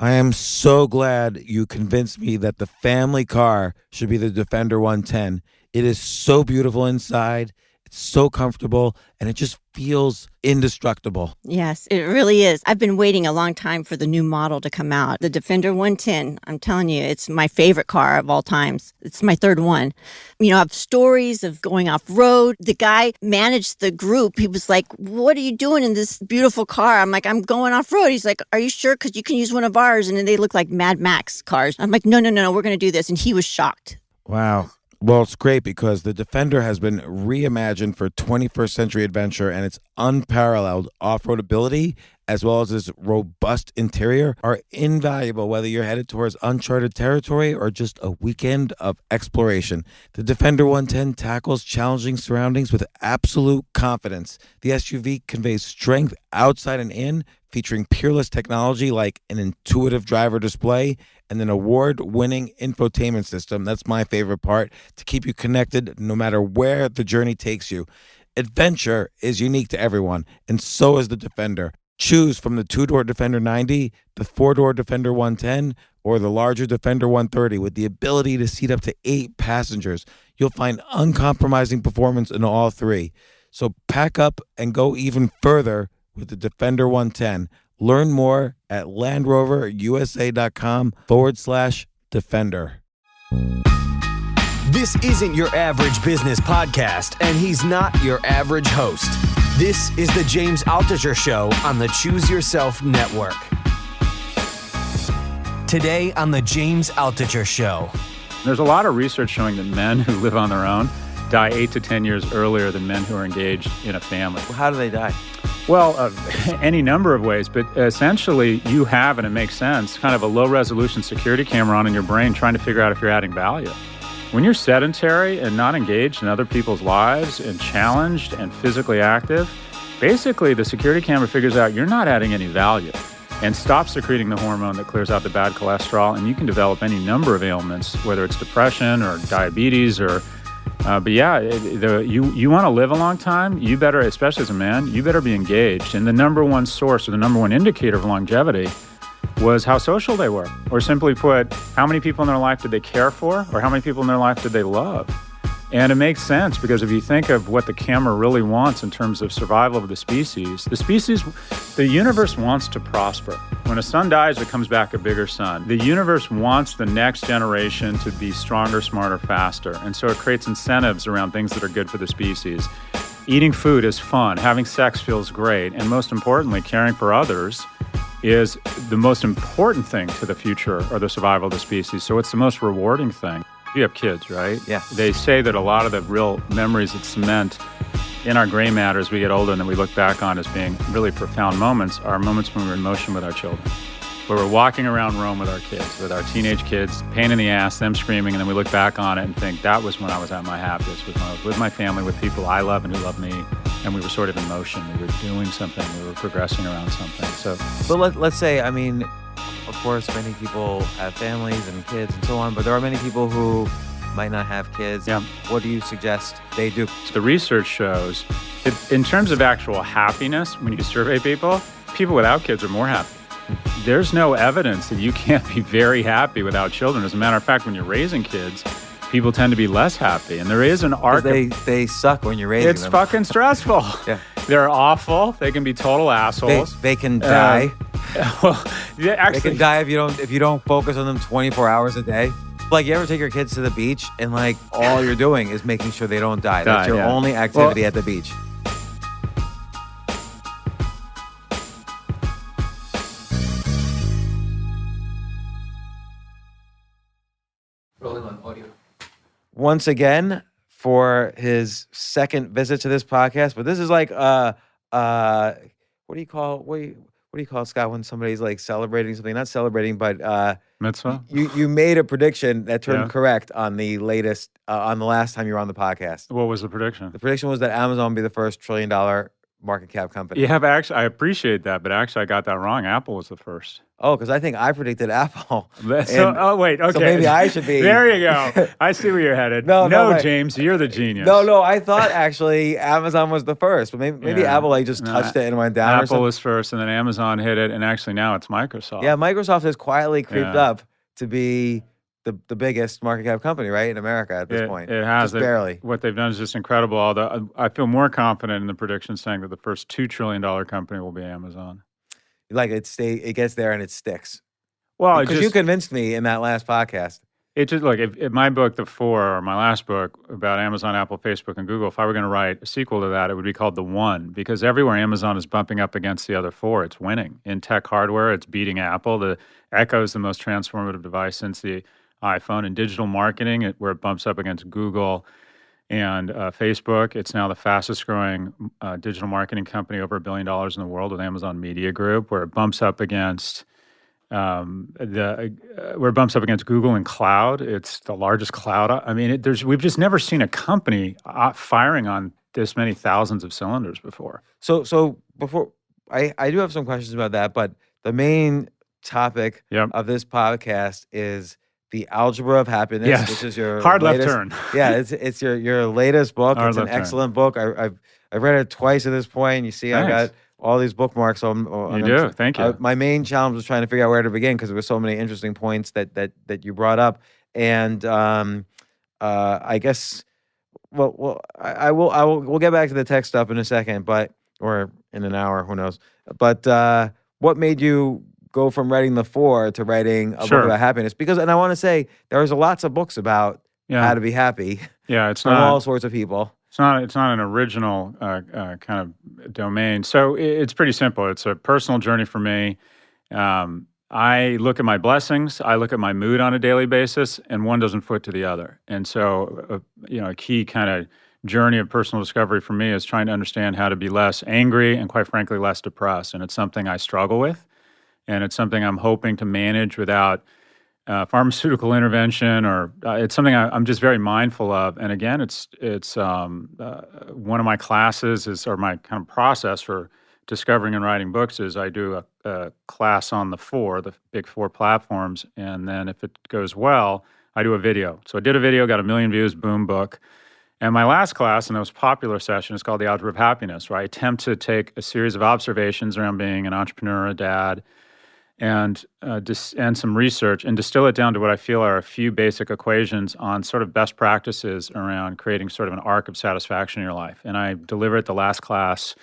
I am so glad you convinced me that the family car should be the Defender 110. It is so beautiful inside. It's so comfortable, and it just feels indestructible. Yes, it really is. I've been waiting a long time for the new model to come out. The Defender 110, I'm telling you, it's my favorite car of all times. It's my third one. You know, I have stories of going off-road. The guy managed the group. He was like, what are you doing in this beautiful car? I'm like, I'm going off-road. He's like, are you sure? Because you can use one of ours. And then they look like Mad Max cars. I'm like, no, we're going to do this. And he was shocked. Wow. Well, it's great because the Defender has been reimagined for 21st century adventure, and its unparalleled off-road ability, as well as its robust interior, are invaluable whether you're headed towards uncharted territory or just a weekend of exploration. The Defender 110 tackles challenging surroundings with absolute confidence. The SUV conveys strength outside and in, featuring peerless technology like an intuitive driver display and an award-winning infotainment system. That's my favorite part, to keep you connected no matter where the journey takes you. Adventure is unique to everyone, and so is the Defender. Choose from the two-door Defender 90, the four-door Defender 110, or the larger Defender 130 with the ability to seat up to 8 passengers. You'll find uncompromising performance in all three. So pack up and go even further with the Defender 110. Learn more at LandRoverUSA.com/Defender. This isn't your average business podcast, and he's not your average host. This is the James Altucher Show on the Choose Yourself Network. Today on the James Altucher Show. There's a lot of research showing that men who live on their own die 8 to 10 years earlier than men who are engaged in a family. Well, how do they die? Well, any number of ways, but essentially you have, and it makes sense, kind of a low-resolution security camera on in your brain trying to figure out if you're adding value. When you're sedentary and not engaged in other people's lives and challenged and physically active, basically the security camera figures out you're not adding any value and stops secreting the hormone that clears out the bad cholesterol, and you can develop any number of ailments, whether it's depression or diabetes or but yeah, you want to live a long time, you better, especially as a man, you better be engaged. And the number one source or the number one indicator of longevity was how social they were. Or simply put, how many people in their life did they care for, or how many people in their life did they love? And it makes sense because if you think of what the camera really wants in terms of survival of the universe wants to prosper. When a sun dies, it comes back a bigger sun. The universe wants the next generation to be stronger, smarter, faster. And so it creates incentives around things that are good for the species. Eating food is fun. Having sex feels great. And most importantly, caring for others is the most important thing to the future or the survival of the species. So it's the most rewarding thing. You have kids, right? Yeah. They say that a lot of the real memories that cement in our gray matter as we get older and that we look back on as being really profound moments are moments when we're in motion with our children, where we're walking around Rome with our kids, with our teenage kids, pain in the ass, them screaming, and then we look back on it and think that was when I was at my happiest, was when I was with my family, with people I love and who love me, and we were sort of in motion. We were doing something. We were progressing around something. So, But let's say, I mean, of course, many people have families and kids and so on, but there are many people who might not have kids. Yeah. What do you suggest they do? the research shows that in terms of actual happiness, when you survey people without kids are more happy. There's no evidence that you can't be very happy without children. As a matter of fact, when you're raising kids, people tend to be less happy. And there is an arc. They suck when you're raising It's them. fucking stressful. Yeah. They're awful. They can be total assholes. They can die. Well, yeah, actually, They can die if you don't focus on them 24 hours a day. Like, you ever take your kids to the beach and like all you're doing is making sure they don't die. That's your only activity at the beach. Rolling on audio. Once again, for his second visit to this podcast, but this is like what do you call Scott when somebody's like celebrating something? Not celebrating, but mitzvah. you made a prediction that turned Yeah. correct on the latest on the last time you were on the podcast. What was the prediction? The prediction was that Amazon would be the first $1 trillion market cap company. Yeah, but actually, I appreciate that, but actually, I got that wrong. Apple was the first. Oh, because I think I predicted Apple. So, wait, okay. So maybe I should be. There you go. I see where you're headed. No, James, you're the genius. No, I thought actually Amazon was the first, but maybe Apple just touched it and went down. Apple or something. was first, and then Amazon hit it, and actually now it's Microsoft. Yeah, Microsoft has quietly creeped up to be the biggest market cap company, right, in America at this point. It has. Just barely. What they've done is just incredible. Although I feel more confident in the prediction saying that the first $2 trillion company will be Amazon. Like it gets there and it sticks. Well, because you convinced me in that last podcast. It just look if my book, The Four, or my last book about Amazon, Apple, Facebook, and Google, if I were going to write a sequel to that, it would be called The One, because everywhere Amazon is bumping up against the other four, it's winning. In tech hardware, it's beating Apple. The Echo is the most transformative device since the iPhone. In digital marketing, where it bumps up against Google and Facebook, it's now the fastest growing digital marketing company, over $1 billion in the world, with Amazon Media Group, where it bumps up against where it bumps up against Google and cloud. It's the largest cloud. I mean, we've just never seen a company firing on this many thousands of cylinders before. So before I do have some questions about that, but the main topic of this podcast is the Algebra of Happiness, which is your hard latest, left turn. Yeah, it's your latest book. Hard it's an left turn. excellent book. I've read it twice at this point. You see, I've got all these bookmarks. So you do. Thank you. My main challenge was trying to figure out where to begin because there were so many interesting points that you brought up, and I guess we'll get back to the tech stuff in a second, or in an hour, who knows? But what made you go from writing The Four to writing a book about happiness? And I want to say there's lots of books about how to be happy. Yeah, it's from not all sorts of people. It's not an original kind of domain. So it's pretty simple. It's a personal journey for me. I look at my blessings. I look at my mood on a daily basis, and one doesn't foot to the other. And so, a key kind of journey of personal discovery for me is trying to understand how to be less angry and, quite frankly, less depressed. And it's something I struggle with, and it's something I'm hoping to manage without pharmaceutical intervention, or it's something I'm just very mindful of. And again, it's one of my classes or my kind of process for discovering and writing books is I do a class on the big four platforms, and then if it goes well, I do a video. So I did a video, got 1 million views, boom, book. And my last class, and the most popular session, is called The Algebra of Happiness, where I attempt to take a series of observations around being an entrepreneur, a dad, and some research, and distill it down to what I feel are a few basic equations on sort of best practices around creating sort of an arc of satisfaction in your life. And I deliver it the last class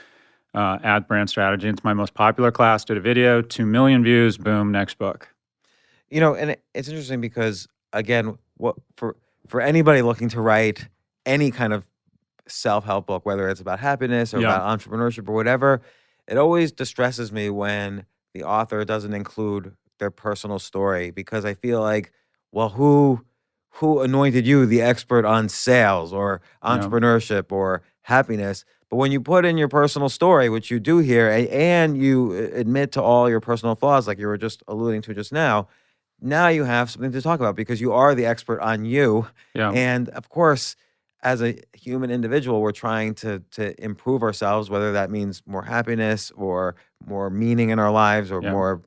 at Brand Strategy. It's my most popular class. Did a video, 2 million views, boom, next book. And it's interesting because, again, for anybody looking to write any kind of self-help book, whether it's about happiness or about entrepreneurship or whatever, it always distresses me when the author doesn't include their personal story, because I feel like, well, who anointed you the expert on sales or entrepreneurship or happiness? But when you put in your personal story, which you do here, and you admit to all your personal flaws, like you were just alluding to just now you have something to talk about because you are the expert on you. Yeah. And of course, as a human individual, we're trying to improve ourselves, whether that means more happiness or more meaning in our lives or more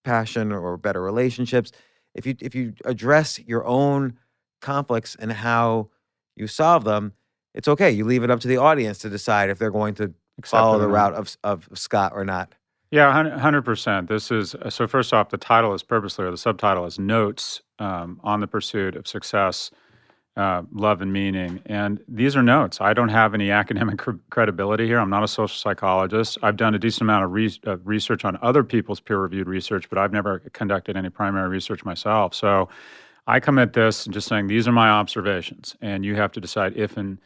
passion or better relationships. If you address your own conflicts and how you solve them, it's okay. You leave it up to the audience to decide if they're going to follow the route of Scott or not. Yeah, 100%. This is, so first off, the title is purposely, or the subtitle is Notes on the Pursuit of Success, Love and Meaning. And these are notes. I don't have any academic credibility here. I'm not a social psychologist. I've done a decent amount of research on other people's peer-reviewed research, but I've never conducted any primary research myself. So I come at this just saying, these are my observations, and you have to decide if and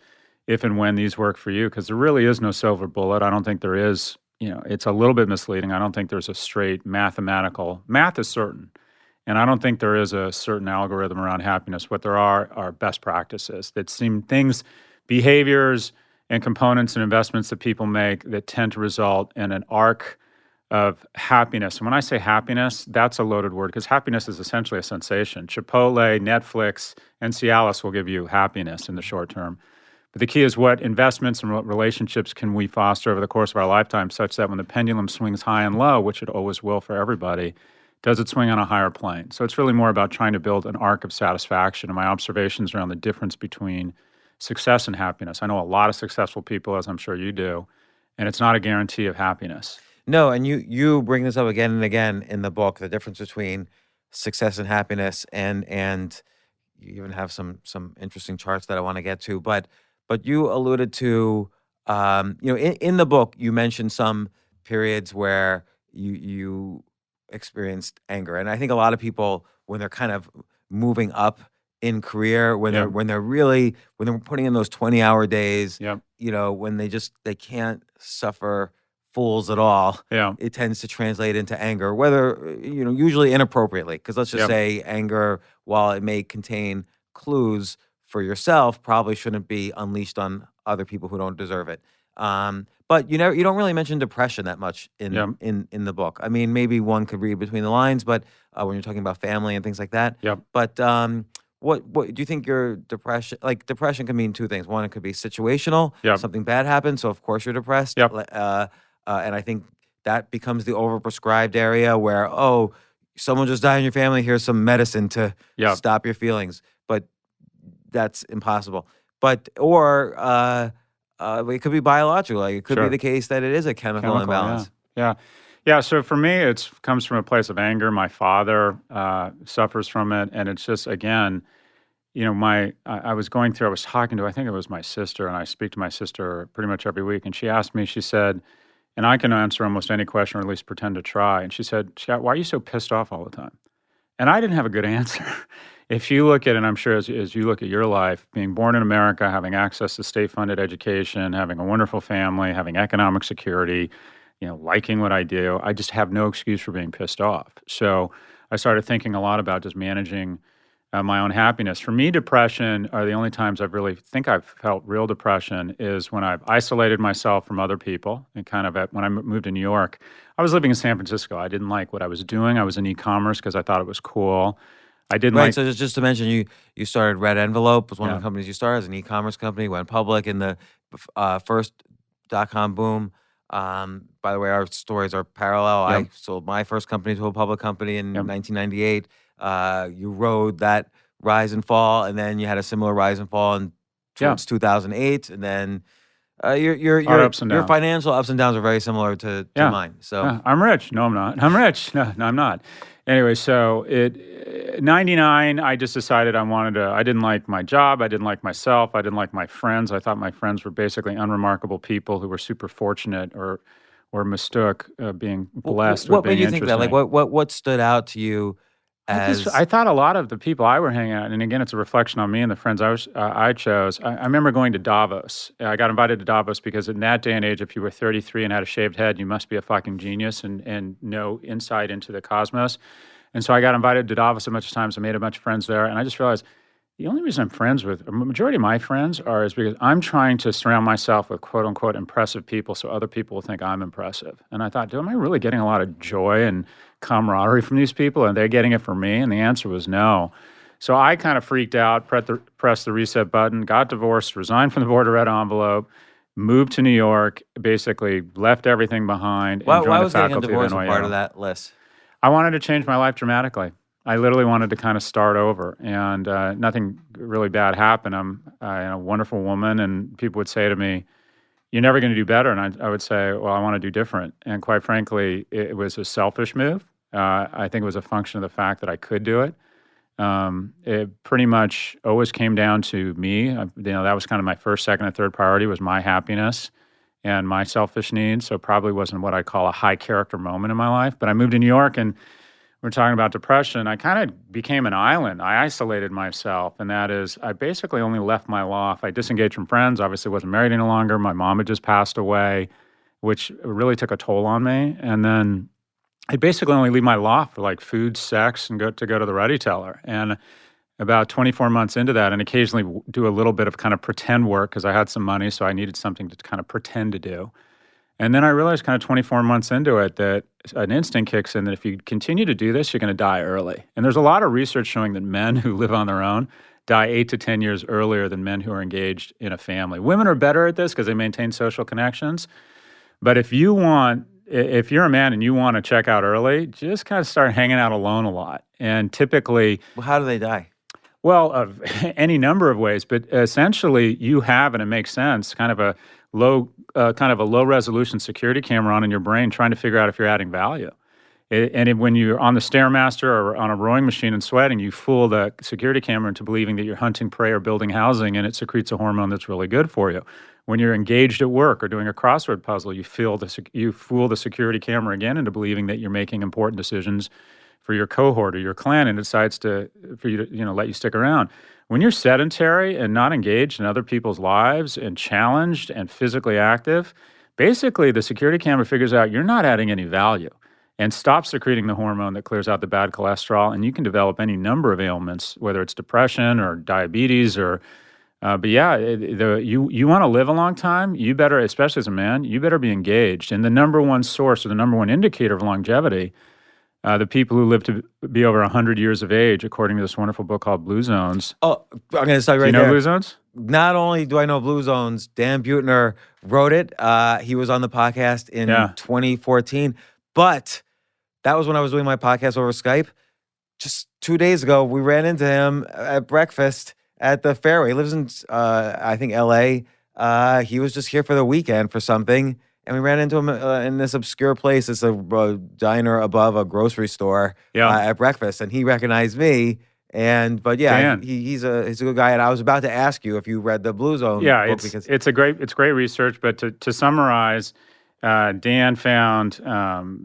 when these work for you, because there really is no silver bullet. I don't think there is. It's a little bit misleading. I don't think there's a straight math is certain. And I don't think there is a certain algorithm around happiness. What there are best practices that seem behaviors and components and investments that people make that tend to result in an arc of happiness. And when I say happiness, that's a loaded word because happiness is essentially a sensation. Chipotle, Netflix, and Cialis will give you happiness in the short term. But But the key is what investments and what relationships can we foster over the course of our lifetime such that when the pendulum swings high and low, which it always will for everybody, does it swing on a higher plane? So it's really more about trying to build an arc of satisfaction. And my observations around the difference between success and happiness. I know a lot of successful people, as I'm sure you do, and it's not a guarantee of happiness. No, and you bring this up again and again in the book, the difference between success and happiness, and you even have some interesting charts that I want to get to. But you alluded to, in the book, you mentioned some periods where you experienced anger, and I think a lot of people, when they're kind of moving up in career, when Yeah. they're putting in those 20-hour days, Yep. when they can't suffer fools at all, Yeah. it tends to translate into anger, whether, usually inappropriately. Because let's just Yep. say anger, while it may contain clues for yourself, probably shouldn't be unleashed on other people who don't deserve it. But you don't really mention depression that much in Yep. in the book. I mean, maybe one could read between the lines, but when you're talking about family and things like that. Yep. But what do you think your depression? Like, depression can mean two things. One, it could be situational. Yep. Something bad happened, so of course you're depressed. Yep. And I think that becomes the overprescribed area where, someone just died in your family, here's some medicine to Yep. stop your feelings. But that's impossible. Or it could be biological. Like, it could be Sure. the case that it is a chemical imbalance. Yeah. So for me, it comes from a place of anger. My father suffers from it, and it's just, again, I was talking to, I think it was my sister, and I speak to my sister pretty much every week, and she asked me, she said, and I can answer almost any question, or at least pretend to try, and she said, "Scott, why are you so pissed off all the time?" And I didn't have a good answer. If you look at, and I'm sure as you look at your life, being born in America, having access to state-funded education, having a wonderful family, having economic security, liking what I do, I just have no excuse for being pissed off. So I started thinking a lot about just managing my own happiness. For me, depression are the only times I've felt real depression is when I've isolated myself from other people. And when I moved to New York, I was living in San Francisco. I didn't like what I was doing. I was in e-commerce because I thought it was cool. I didn't Right. like. So just to mention, you started Red Envelope, was one of Yeah. the companies you started as an e-commerce company, went public in the first .com boom. By the way, our stories are parallel. Yep. I sold my first company to a public company in Yep. 1998. You rode that rise and fall, and then you had a similar rise and fall towards 2008, and then your Ups and downs. financial ups and downs are very similar to Yeah. mine. So Yeah, I'm rich. No, I'm not. I'm rich. No, I'm not. Anyway, so 99, I just decided I didn't like my job. I didn't like myself. I didn't like my friends. I thought my friends were basically unremarkable people who were super fortunate or mistook being blessed what or being made you think that? Like, interesting. what stood out to you as I thought a lot of the people I were hanging out, and again, it's a reflection on me and the friends I chose. I remember going to Davos. I got invited to Davos because in that day and age, if you were 33 and had a shaved head, you must be a fucking genius and know insight into the cosmos. And so I got invited to Davos a bunch of times. I made a bunch of friends there, and I just realized the only reason I'm friends with a majority of my friends is because I'm trying to surround myself with quote unquote impressive people so other people will think I'm impressive. And I thought, am I really getting a lot of joy and camaraderie from these people? Are they getting it from me? And the answer was no. So I kind of freaked out, pressed the reset button, got divorced, resigned from the board of Red Envelope, moved to New York, basically left everything behind. why and joined was the getting a faculty divorce of a NYU. part of that list? I wanted to change my life dramatically. I literally wanted to kind of start over, and nothing really bad happened. I'm a wonderful woman, and people would say to me, "You're never going to do better," and I would say, "Well, I want to do different." And quite frankly, it was a selfish move. I think it was a function of the fact that I could do it. It pretty much always came down to me. That was kind of my first, second, and third priority was my happiness and my selfish needs. So it probably wasn't what I call a high character moment in my life. But I moved to New York, and we're talking about depression. I kind of became an island. I isolated myself, and that is, I basically only left my loft. I disengaged from friends. Obviously, wasn't married any longer. My mom had just passed away, which really took a toll on me. And then I basically only leave my loft for like food, sex, and go to the ready teller. And about 24 months into that, and occasionally do a little bit of kind of pretend work because I had some money, so I needed something to kind of pretend to do. And then I realized kind of 24 months into it that an instinct kicks in that if you continue to do this, you're going to die early. And there's a lot of research showing that men who live on their own die 8 to 10 years earlier than men who are engaged in a family. Women are better at this because they maintain social connections. But if you're a man and you want to check out early, just kind of start hanging out alone a lot. And typically, Well, how do they die? well, of any number of ways, but essentially you have, and it makes sense, kind of a low resolution security camera on in your brain trying to figure out if you're adding value. When you're on the Stairmaster or on a rowing machine and sweating, you fool the security camera into believing that you're hunting prey or building housing, and it secretes a hormone that's really good for you. When you're engaged at work or doing a crossword puzzle, you fool the security camera again into believing that you're making important decisions for your cohort or your clan, and it decides for you to let you stick around. When you're sedentary and not engaged in other people's lives and challenged and physically active, basically the security camera figures out you're not adding any value and stops secreting the hormone that clears out the bad cholesterol, and you can develop any number of ailments, whether it's depression or diabetes or you want to live a long time, you better, especially as a man, you better be engaged. And the number one source or the number one indicator of longevity, the people who live to be over 100 years of age, according to this wonderful book called Blue Zones. Oh, I'm going to start right Do you know there. Blue Zones? Not only do I know Blue Zones, Dan Buettner wrote it. He was on the podcast in 2014, but that was when I was doing my podcast over Skype. Just 2 days ago, we ran into him at breakfast at the Fairway. He lives in, I think, L.A. He was just here for the weekend for something, and we ran into him in this obscure place. It's a diner above a grocery store at breakfast, and he recognized me. But he's a good guy. And I was about to ask you if you read the Blue Zone book. It's great research. But to summarize, Dan found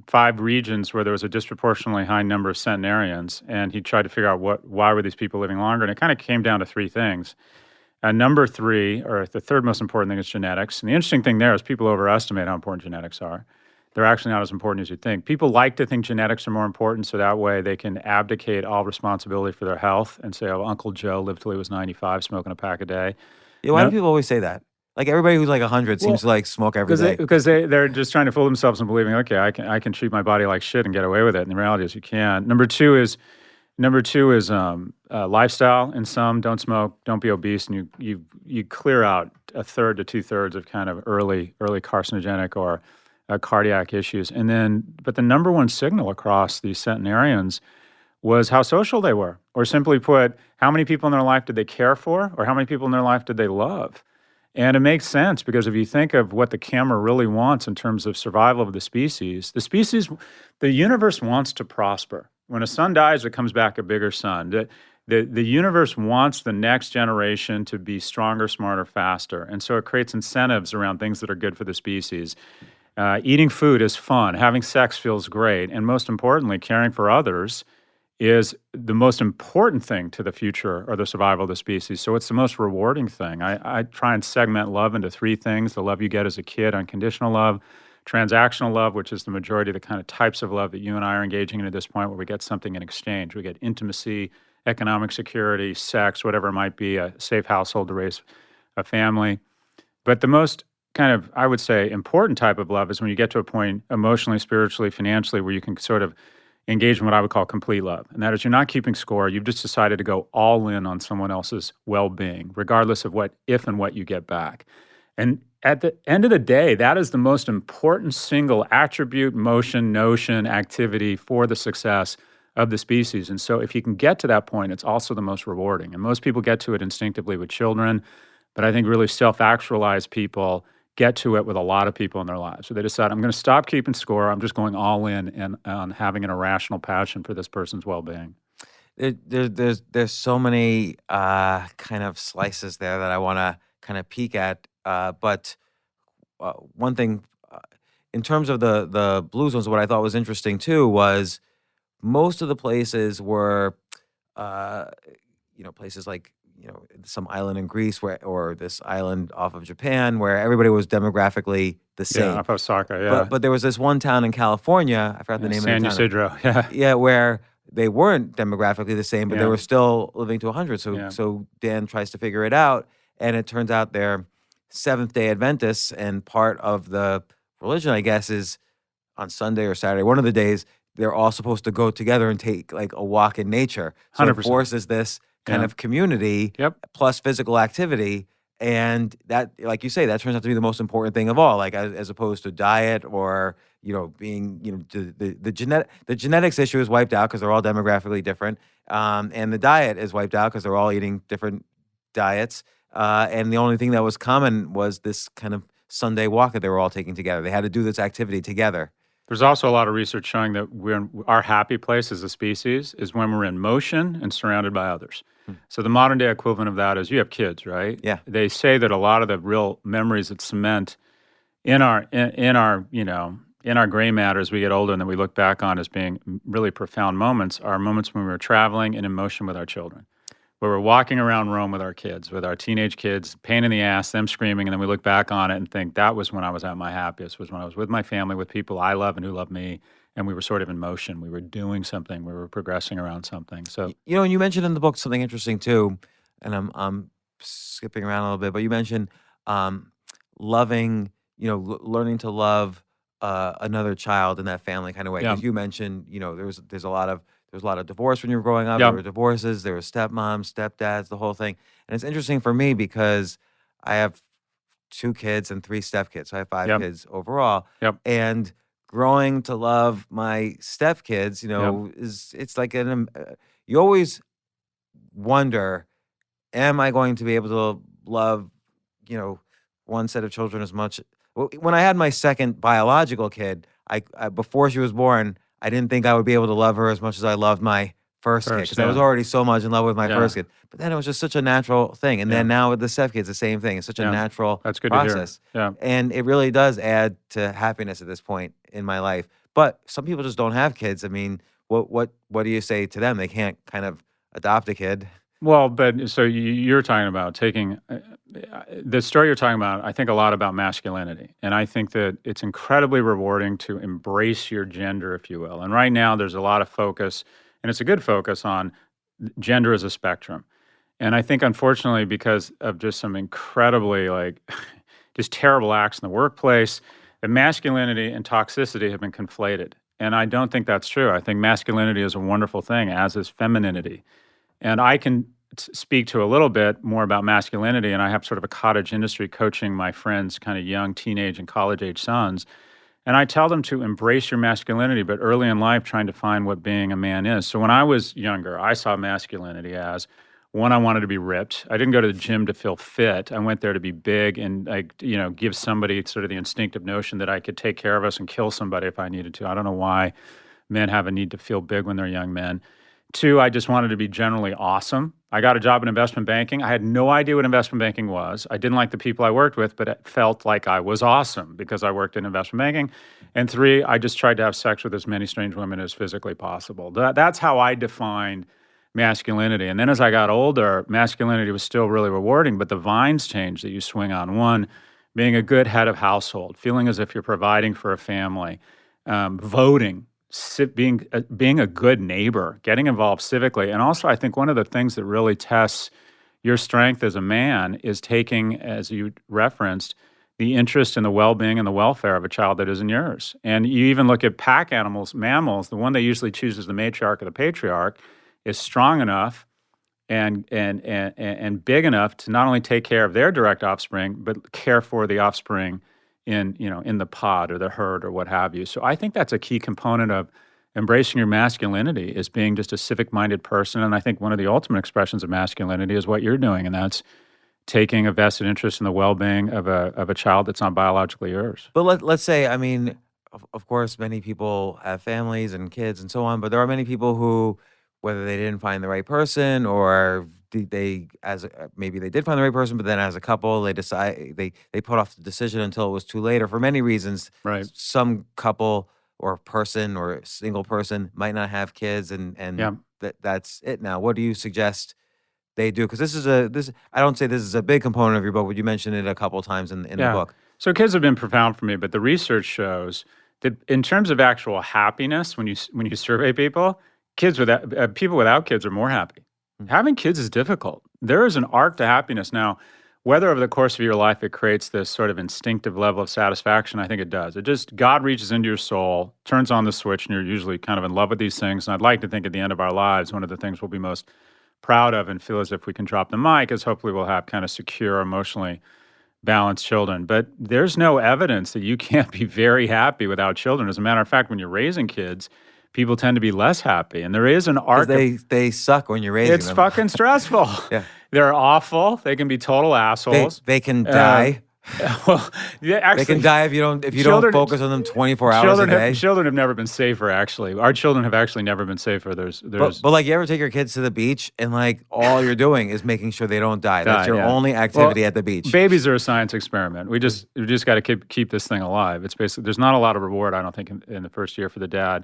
5 regions where there was a disproportionately high number of centenarians, and he tried to figure out why were these people living longer. And it kind of came down to 3 things. Number 3, or the third most important thing, is genetics. And the interesting thing there is people overestimate how important genetics are. They're actually not as important as you think. People like to think genetics are more important, so that way they can abdicate all responsibility for their health and say, oh, Uncle Joe lived till he was 95 smoking a pack a day. Yeah, why do people always say that? Like everybody who's like 100 seems to like smoke every day. Because they're just trying to fool themselves and believing, okay, I can treat my body like shit and get away with it. And the reality is you can't. Number two is lifestyle. In some, don't smoke, don't be obese, and you clear out 1/3 to 2/3 of kind of early carcinogenic or cardiac issues. But the number one signal across these centenarians was how social they were, or simply put, how many people in their life did they care for, or how many people in their life did they love? And it makes sense because if you think of what the camera really wants in terms of survival of the universe wants to prosper. When a sun dies, it comes back a bigger sun. The universe wants the next generation to be stronger, smarter, faster. And so it creates incentives around things that are good for the species. Eating food is fun. Having sex feels great. And most importantly, caring for others is the most important thing to the future or the survival of the species. So it's the most rewarding thing. I try and segment love into 3 things: the love you get as a kid, unconditional love; transactional love, which is the majority of the kind of types of love that you and I are engaging in at this point, where we get something in exchange. We get intimacy, economic security, sex, whatever it might be, a safe household to raise a family. But the most kind of, I would say, important type of love is when you get to a point emotionally, spiritually, financially, where you can sort of engage in what I would call complete love. And that is, you're not keeping score. You've just decided to go all in on someone else's well-being, regardless of what you get back. And at the end of the day, that is the most important single attribute, motion, notion, activity for the success of the species. And so if you can get to that point, it's also the most rewarding. And most people get to it instinctively with children, but I think really self-actualized people get to it with a lot of people in their lives. So they decide, I'm going to stop keeping score. I'm just going all in and on having an irrational passion for this person's well-being. There's so many kind of slices there that I want to kind of peek at. But one thing, in terms of the Blue Zones, what I thought was interesting too was most of the places were, places like, some island in Greece or this island off of Japan where everybody was demographically the same. Yeah, off Osaka, yeah. But there was this one town in California, I forgot the name of the town. San Ysidro, yeah. Yeah, where they weren't demographically the same, but they were still living to 100. So Dan tries to figure it out, and it turns out they're Seventh-day Adventists, and part of the religion, I guess, is on Sunday or Saturday, one of the days, they're all supposed to go together and take like a walk in nature. So 100%. it forces this kind Yeah. of community Yep. plus physical activity. And that, like you say, that turns out to be the most important thing of all, like as opposed to diet or, being, the genetics issue is wiped out because they're all demographically different. And the diet is wiped out because they're all eating different diets. And the only thing that was common was this kind of Sunday walk that they were all taking together. They had to do this activity together. There's also a lot of research showing that our happy place as a species is when we're in motion and surrounded by others. So the modern day equivalent of that is you have kids, right? Yeah. They say that a lot of the real memories that cement in our gray matter as we get older and that we look back on as being really profound moments are moments when we were traveling and in motion with our children, where we're walking around Rome with our kids, with our teenage kids, pain in the ass, them screaming, and then we look back on it and think that was when I was at my happiest, was when I was with my family, with people I love and who love me, and we were sort of in motion. We were doing something. We were progressing around something. So, And you mentioned in the book something interesting too, and I'm skipping around a little bit, but you mentioned loving, learning to love another child in that family kind of way. Yeah. Because you mentioned, there's a lot of divorce when you were growing up. Yeah. There were divorces, there were stepmoms, stepdads, the whole thing. And it's interesting for me because I have 2 kids and 3 stepkids. So I have 5 Yep. kids overall. Yep. And growing to love my stepkids, it's like you always wonder, am I going to be able to love, one set of children as much? When I had my second biological kid, I before she was born, I didn't think I would be able to love her as much as I loved my first kid, because I was yeah. already so much in love with my Yeah. first kid. But then it was just such a natural thing. And then now with the stepkids, the same thing. It's such a Yeah. natural That's good process. to hear. Yeah. And it really does add to happiness at this point in my life. But some people just don't have kids. I mean, what do you say to them? They can't kind of adopt a kid. Well, but so you're talking about taking the story you're talking about, I think a lot about masculinity. And I think that it's incredibly rewarding to embrace your gender, if you will. And right now there's a lot of focus, and it's a good focus on gender as a spectrum. And I think, unfortunately, because of just some incredibly just terrible acts in the workplace, that masculinity and toxicity have been conflated. And I don't think that's true. I think masculinity is a wonderful thing, as is femininity. And I can speak to a little bit more about masculinity, and I have sort of a cottage industry coaching my friends, kind of young teenage and college-age sons. And I tell them to embrace your masculinity, but early in life trying to find what being a man is. So when I was younger, I saw masculinity as, one, I wanted to be ripped. I didn't go to the gym to feel fit. I went there to be big and give somebody sort of the instinctive notion that I could take care of us and kill somebody if I needed to. I don't know why men have a need to feel big when they're young men. 2, I just wanted to be generally awesome. I got a job in investment banking. I had no idea what investment banking was. I didn't like the people I worked with, but it felt like I was awesome because I worked in investment banking. And 3, I just tried to have sex with as many strange women as physically possible. That's how I defined masculinity. And then as I got older, masculinity was still really rewarding, but the vines changed that you swing on. 1, being a good head of household, feeling as if you're providing for a family, voting, being a good neighbor, getting involved civically. And also, I think one of the things that really tests your strength as a man is taking, as you referenced, the interest in the well-being and the welfare of a child that isn't yours. And you even look at pack animals, mammals, the one they usually choose as the matriarch or the patriarch is strong enough and big enough to not only take care of their direct offspring, but care for the offspring in the pod or the herd or what have you. So I think that's a key component of embracing your masculinity, is being just a civic-minded person. And I think one of the ultimate expressions of masculinity is what you're doing, and that's taking a vested interest in the well-being of a child that's not biologically yours. But let's say, I mean, of course, many people have families and kids and so on, but there are many people who, whether they didn't find the right person or maybe they did find the right person, but then as a couple, they decide they put off the decision until it was too late, or for many reasons. Right. Some couple or person or single person might not have kids, and that's it. Now, what do you suggest they do? Because I don't say this is a big component of your book, but you mentioned it a couple times in the book. So kids have been profound for me, but the research shows that in terms of actual happiness, when you survey people, people without kids are more happy. Having kids is difficult. There is an art to happiness. Now, whether over the course of your life it creates this sort of instinctive level of satisfaction, I think it does. God reaches into your soul, turns on the switch, and you're usually kind of in love with these things. And I'd like to think at the end of our lives, one of the things we'll be most proud of and feel as if we can drop the mic is hopefully we'll have kind of secure, emotionally balanced children. But there's no evidence that you can't be very happy without children. As a matter of fact, when you're raising kids, people tend to be less happy. And there is an arc. They suck when you're raising It's them. fucking stressful. Yeah. They're awful. They can be total assholes. They can die. Well, yeah, actually, They can die if you don't focus on them 24 hours a children day. Children have never been safer. Actually, our children have actually never been safer. There's But like, you ever take your kids to the beach and like all you're doing is making sure they don't die? That's your only activity at the beach. Babies are a science experiment. We just got to keep this thing alive. It's basically there's not a lot of reward, I don't think, in the first year for the dad.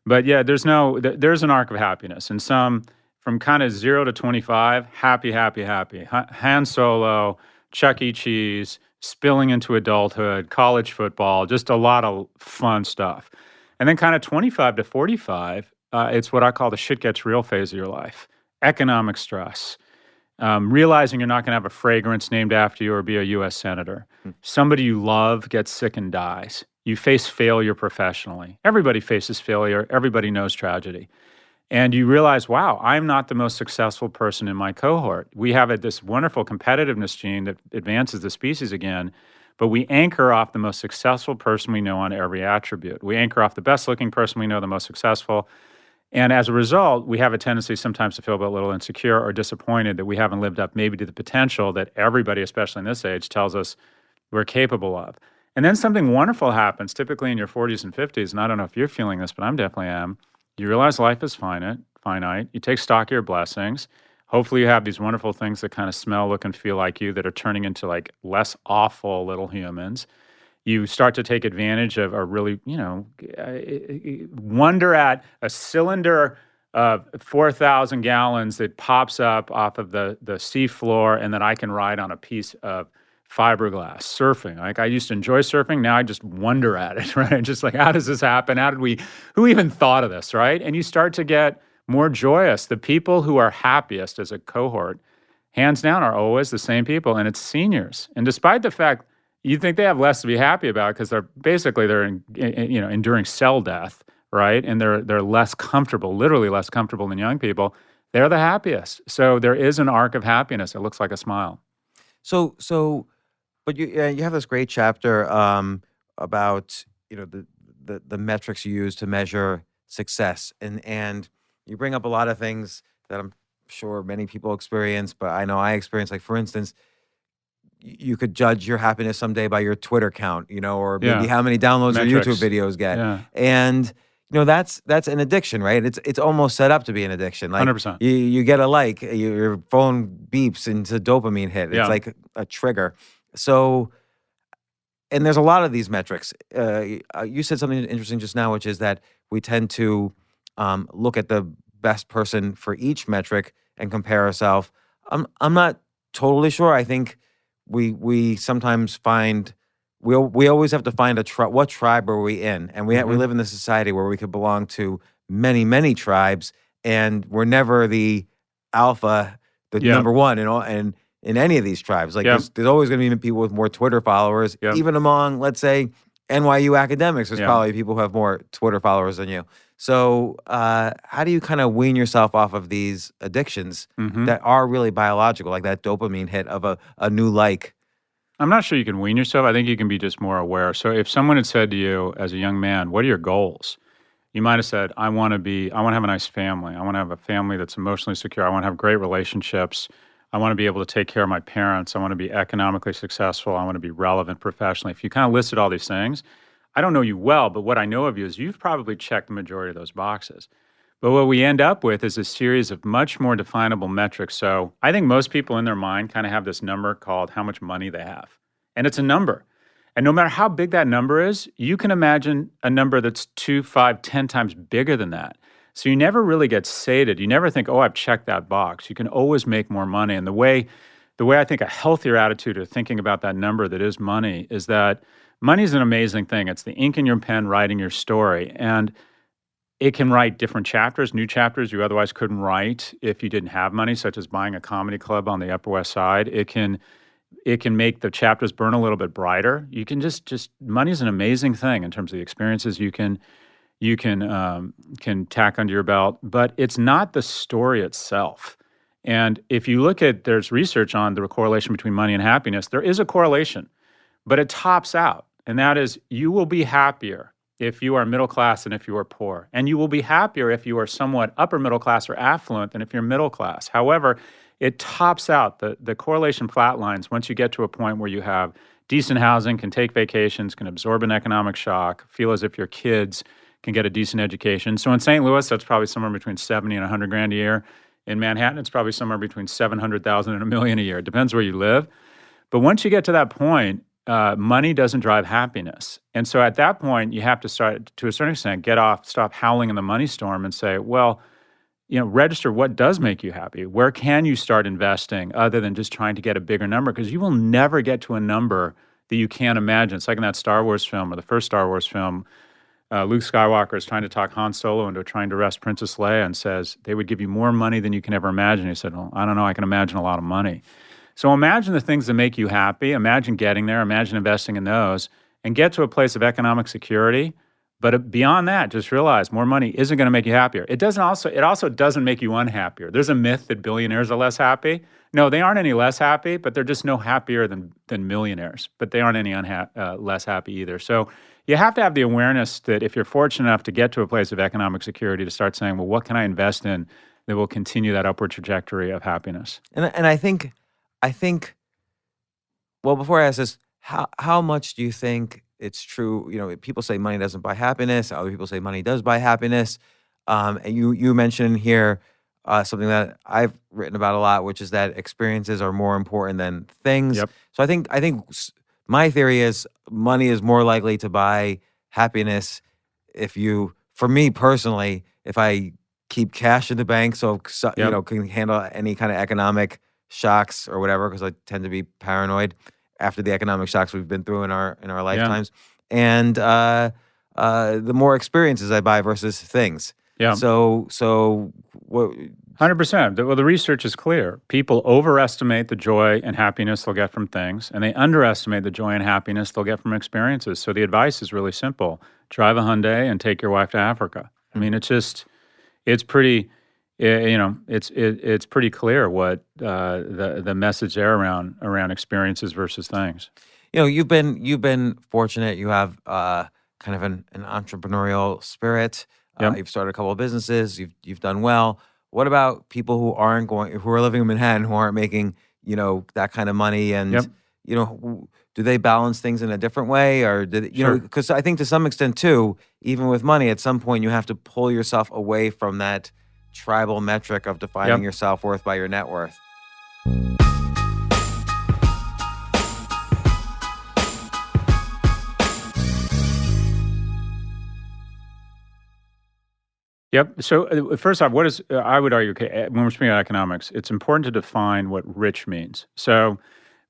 But yeah, there's an arc of happiness, and some from kind of 0 to 25, happy. Han Solo, Chuck E. Cheese, spilling into adulthood, college football, just a lot of fun stuff. And then kind of 25 to 45, it's what I call the shit gets real phase of your life. Economic stress, realizing you're not going to have a fragrance named after you or be a U.S. senator. Somebody you love gets sick and dies. You face failure professionally. Everybody faces failure. Everybody knows tragedy. And you realize, wow, I'm not the most successful person in my cohort. We have this wonderful competitiveness gene that advances the species again, but we anchor off the most successful person we know on every attribute. We anchor off the best-looking person we know, the most successful. And as a result, we have a tendency sometimes to feel a little insecure or disappointed that we haven't lived up maybe to the potential that everybody, especially in this age, tells us we're capable of. And then something wonderful happens, typically in your 40s and 50s, and I don't know if you're feeling this, but I definitely am. You realize life is finite. You take stock of your blessings. Hopefully you have these wonderful things that kind of smell, look, and feel like you that are turning into like less awful little humans. You start to take advantage of, or really, wonder at a cylinder of 4,000 gallons that pops up off of the seafloor and that I can ride on a piece of fiberglass. Surfing. Like, I used to enjoy surfing. Now I just wonder at it, right? Just like, how does this happen? Who even thought of this, right? And you start to get more joyous. The people who are happiest as a cohort, hands down, are always the same people, and it's seniors. And despite the fact you think they have less to be happy about because they're enduring cell death, right? And they're less comfortable, literally less comfortable than young people. They're the happiest. So there is an arc of happiness. It looks like a smile. But you have this great chapter about the metrics you use to measure success, and you bring up a lot of things that I'm sure many people experience, but I know I experience. Like, for instance, you could judge your happiness someday by your Twitter count, or maybe how many downloads Metrics. your YouTube videos get, Yeah. and that's an addiction, right? It's almost set up to be an addiction. Like 100%. you get a like, your phone beeps and it's a dopamine hit. It's like a trigger. So, and there's a lot of these metrics. You said something interesting just now, which is that we tend to look at the best person for each metric and compare ourselves. I'm not totally sure. I think we sometimes find we always have to find what tribe are we in, and we live in this society where we could belong to many tribes, and we're never the alpha, the number one, and in any of these tribes. Like, there's always going to be people with more Twitter followers, even among, let's say, NYU academics. There's probably people who have more Twitter followers than you. So how do you kind of wean yourself off of these addictions that are really biological, like that dopamine hit of a new like? I'm not sure you can wean yourself. I think you can be just more aware. So if someone had said to you as a young man, what are your goals? You might have said, I want to have a nice family. I want to have a family that's emotionally secure. I want to have great relationships. I want to be able to take care of my parents. I want to be economically successful. I want to be relevant professionally. If you kind of listed all these things, I don't know you well, but what I know of you is you've probably checked the majority of those boxes. But what we end up with is a series of much more definable metrics. So I think most people in their mind kind of have this number called how much money they have. And it's a number. And no matter how big that number is, you can imagine a number that's 2, 5, 10 times bigger than that. So you never really get sated. You never think, oh, I've checked that box. You can always make more money. And the way I think a healthier attitude of thinking about that number that is money is that money is an amazing thing. It's the ink in your pen writing your story. And it can write different chapters, new chapters you otherwise couldn't write if you didn't have money, such as buying a comedy club on the Upper West Side. It can make the chapters burn a little bit brighter. You can just money's an amazing thing in terms of the experiences you can tack under your belt, but it's not the story itself. And if you look at, there's research on the correlation between money and happiness. There is a correlation, but it tops out. And that is, you will be happier if you are middle class than if you are poor. And you will be happier if you are somewhat upper middle class or affluent than if you're middle class. However, it tops out. The correlation flatlines once you get to a point where you have decent housing, can take vacations, can absorb an economic shock, feel as if your kids can get a decent education. So in St. Louis, that's probably somewhere between 70 and 100 grand a year. In Manhattan, it's probably somewhere between 700,000 and $1 million a year. It depends where you live. But once you get to that point, money doesn't drive happiness. And so at that point, you have to start, to a certain extent, stop howling in the money storm and say, well, register what does make you happy. Where can you start investing other than just trying to get a bigger number? Because you will never get to a number that you can't imagine. It's like in that Star Wars film, or the first Star Wars film, Luke Skywalker is trying to talk Han Solo into trying to arrest Princess Leia and says, they would give you more money than you can ever imagine. He said, well, I don't know, I can imagine a lot of money. So imagine the things that make you happy. Imagine getting there. Imagine investing in those and get to a place of economic security. But beyond that, just realize more money isn't going to make you happier. It also doesn't make you unhappier. There's a myth that billionaires are less happy. No, they aren't any less happy, but they're just no happier than millionaires. But they aren't any less happy either. So you have to have the awareness that if you're fortunate enough to get to a place of economic security, to start saying, well, what can I invest in that will continue that upward trajectory of happiness? And I think, well, before I ask this, how much do you think it's true? People say money doesn't buy happiness. Other people say money does buy happiness. And you mentioned here something that I've written about a lot, which is that experiences are more important than things. Yep. So I think my theory is money is more likely to buy happiness for me personally, if I keep cash in the bank, can handle any kind of economic shocks or whatever, because I tend to be paranoid after the economic shocks we've been through in our lifetimes. And the more experiences I buy versus things. Yeah. So what? 100%. Well, the research is clear. People overestimate the joy and happiness they'll get from things, and they underestimate the joy and happiness they'll get from experiences. So the advice is really simple: drive a Hyundai and take your wife to Africa. I mean, it's pretty, it's pretty clear what the message there around experiences versus things. You've been fortunate. You have kind of an entrepreneurial spirit. Yep. You've started a couple of businesses. You've done well. What about people who are living in Manhattan, who aren't making that kind of money, and Yep. Do they balance things in a different way, or Sure. Because I think to some extent too, even with money, at some point you have to pull yourself away from that tribal metric of defining Yep. your self-worth by your net worth. Yep. So first off, I would argue, when we're speaking about economics, it's important to define what rich means. So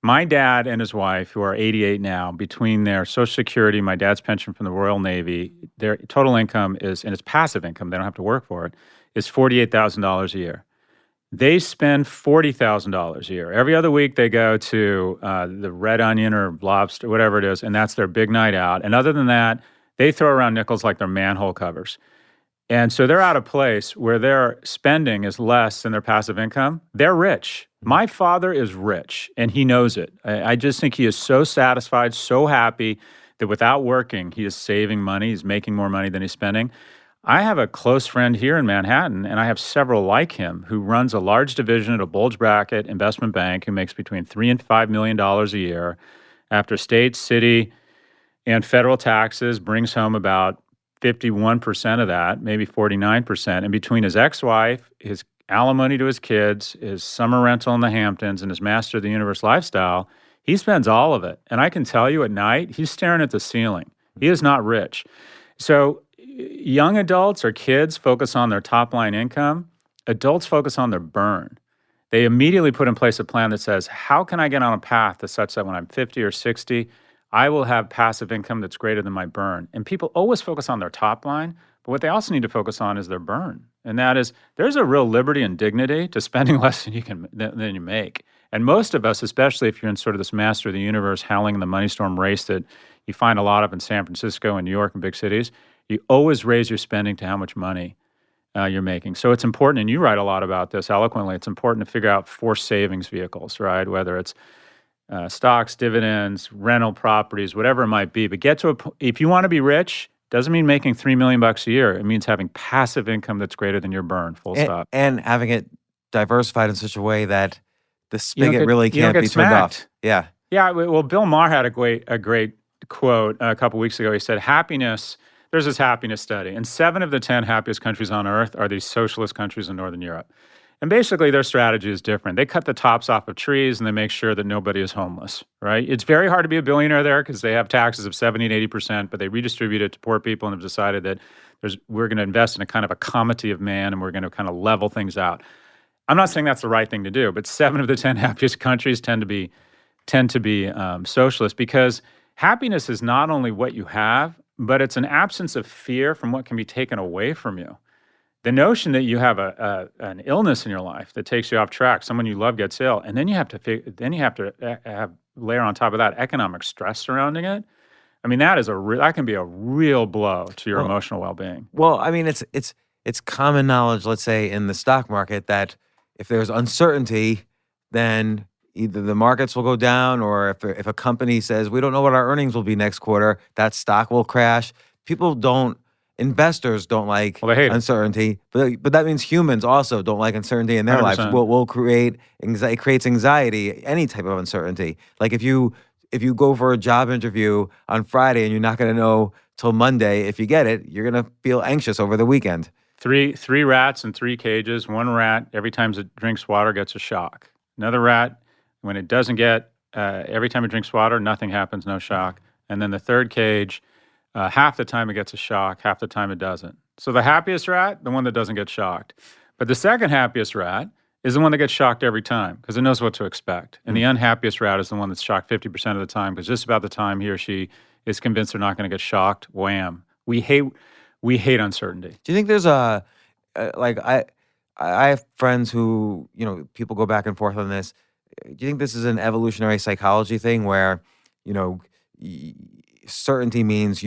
my dad and his wife, who are 88 now, between their Social Security, my dad's pension from the Royal Navy, their total income and it's passive income, they don't have to work for it, is $48,000 a year. They spend $40,000 a year. Every other week they go to the Red Onion or Lobster, whatever it is, and that's their big night out. And other than that, they throw around nickels like they're manhole covers. And so they're at a place where their spending is less than their passive income. They're rich. My father is rich, and he knows it. I just think he is so satisfied, so happy that without working, he is saving money. He's making more money than he's spending. I have a close friend here in Manhattan, and I have several like him, who runs a large division at a bulge bracket investment bank, who makes between $3 and $5 million a year. After state, city, and federal taxes, brings home about 51% of that, maybe 49%. And between his ex-wife, his alimony to his kids, his summer rental in the Hamptons, and his master of the universe lifestyle, he spends all of it. And I can tell you at night, he's staring at the ceiling. He is not rich. So young adults or kids focus on their top-line income. Adults focus on their burn. They immediately put in place a plan that says, how can I get on a path to such that when I'm 50 or 60, I will have passive income that's greater than my burn? And people always focus on their top line, but what they also need to focus on is their burn. And that is, there's a real liberty and dignity to spending less than you make. And most of us, especially if you're in sort of this master of the universe, howling in the money storm race that you find a lot of in San Francisco and New York and big cities, you always raise your spending to how much money you're making. So it's important, and you write a lot about this eloquently, it's important to figure out forced savings vehicles, right? Whether it's stocks, dividends, rental properties, whatever it might be. But if you want to be rich, doesn't mean making $3 million a year. It means having passive income that's greater than your burn, full stop. And having it diversified in such a way that the You don't spigot really you don't can't get be turned off. smacked. Yeah. Yeah, well, Bill Maher had a great quote a couple weeks ago. He said, there's this happiness study, and 7 of the 10 happiest countries on earth are these socialist countries in Northern Europe. And basically, their strategy is different. They cut the tops off of trees, and they make sure that nobody is homeless, right? It's very hard to be a billionaire there because they have taxes of 70 and 80%, but they redistribute it to poor people and have decided that we're going to invest in a kind of a comity of man, and we're going to kind of level things out. I'm not saying that's the right thing to do, but 7 of the 10 happiest countries tend to be socialist, because happiness is not only what you have, but it's an absence of fear from what can be taken away from you. The notion that you have an illness in your life that takes you off track, someone you love gets ill, and then you have to have layer on top of that economic stress surrounding it. I mean, that can be a real blow to your emotional well-being. Well, I mean, it's common knowledge, let's say, in the stock market that if there's uncertainty, then either the markets will go down, or if a company says, we don't know what our earnings will be next quarter, that stock will crash. Investors don't like they hate uncertainty, but that means humans also don't like uncertainty in their 100%. lives. Will create anxiety. It creates anxiety, any type of uncertainty. Like if you go for a job interview on Friday and you're not going to know till Monday if you get it, you're going to feel anxious over the weekend. Three rats in 3 cages. One rat, every time it drinks water, gets a shock. Another rat, when it doesn't get, every time it drinks water, nothing happens, no shock. And then the third cage, half the time it gets a shock, half the time it doesn't. So the happiest rat, the one that doesn't get shocked. But the second happiest rat is the one that gets shocked every time because it knows what to expect. And the unhappiest rat is the one that's shocked 50% of the time because just about the time he or she is convinced they're not going to get shocked, wham. We hate uncertainty. Do you think there's I have friends who, people go back and forth on this. Do you think this is an evolutionary psychology thing where, certainty means,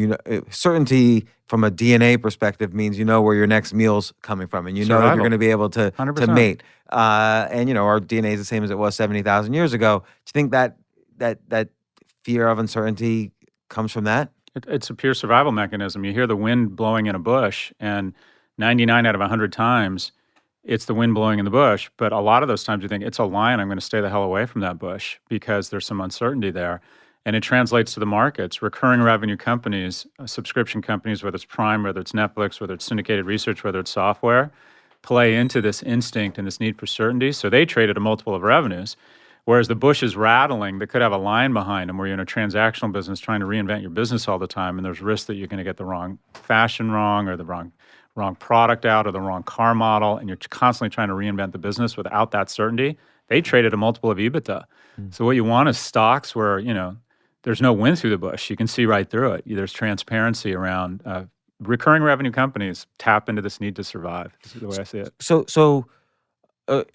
certainty from a DNA perspective means where your next meal's coming from, and Survival. you're going to be able to 100%. mate. And our DNA is the same as it was 70,000 years ago. Do you think that fear of uncertainty comes from that? It's a pure survival mechanism. You hear the wind blowing in a bush, and 99 out of 100 times, it's the wind blowing in the bush. But a lot of those times you think, it's a lion, I'm going to stay the hell away from that bush because there's some uncertainty there. And it translates to the markets. Recurring revenue companies, subscription companies, whether it's Prime, whether it's Netflix, whether it's syndicated research, whether it's software, play into this instinct and this need for certainty. So they trade at a multiple of revenues. Whereas the bush is rattling, they could have a lion behind them where you're in a transactional business trying to reinvent your business all the time, and there's risk that you're going to get the wrong fashion wrong, or the wrong product out, or the wrong car model, and you're constantly trying to reinvent the business without that certainty. They trade at a multiple of EBITDA. So what you want is stocks where, there's no wind through the bush. You can see right through it. There's transparency around recurring revenue companies tap into this need to survive. This is the way I see it. So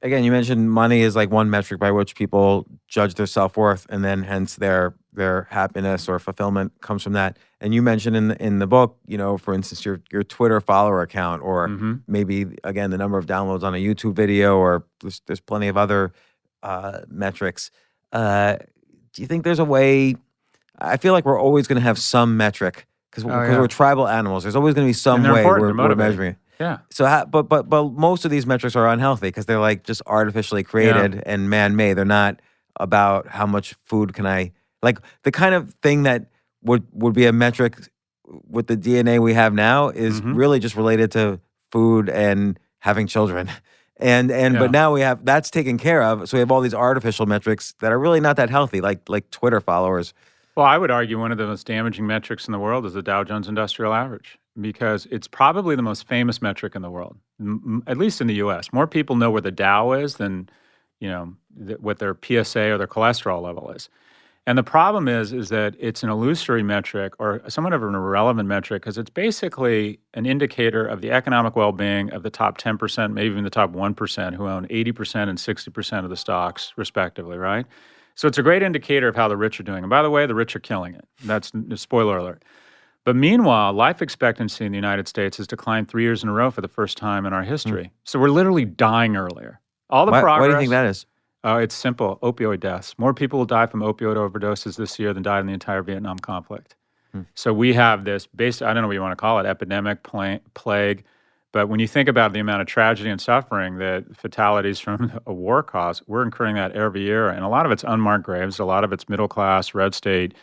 again, you mentioned money is like one metric by which people judge their self-worth, and then hence their happiness or fulfillment comes from that. And you mentioned in the book, for instance, your Twitter follower account, or maybe again the number of downloads on a YouTube video, or there's plenty of other metrics. Do you think there's a way? I feel like we're always going to have some metric because we're tribal animals. There's always going to be some way we're measuring it. Yeah. So, but most of these metrics are unhealthy because they're like just artificially created and man-made. They're not about how much food can I, like the kind of thing that would be a metric with the DNA we have now is really just related to food and having children. But now we have, that's taken care of. So we have all these artificial metrics that are really not that healthy, like Twitter followers. Well, I would argue one of the most damaging metrics in the world is the Dow Jones Industrial Average, because it's probably the most famous metric in the world, at least in the U.S. More people know where the Dow is than, what their PSA or their cholesterol level is. And the problem is that it's an illusory metric, or somewhat of an irrelevant metric, because it's basically an indicator of the economic well-being of the top 10%, maybe even the top 1%, who own 80% and 60% of the stocks, respectively, right? So it's a great indicator of how the rich are doing. And by the way, the rich are killing it. That's spoiler alert. But meanwhile, life expectancy in the United States has declined 3 years in a row for the first time in our history. So we're literally dying earlier. All the progress. Why do you think that is? It's simple. Opioid deaths. More people will die from opioid overdoses this year than died in the entire Vietnam conflict. So we have this I don't know what you want to call it, epidemic, plague. But when you think about the amount of tragedy and suffering that fatalities from a war cause, we're incurring that every year. And a lot of it's unmarked graves. A lot of it's middle class, red state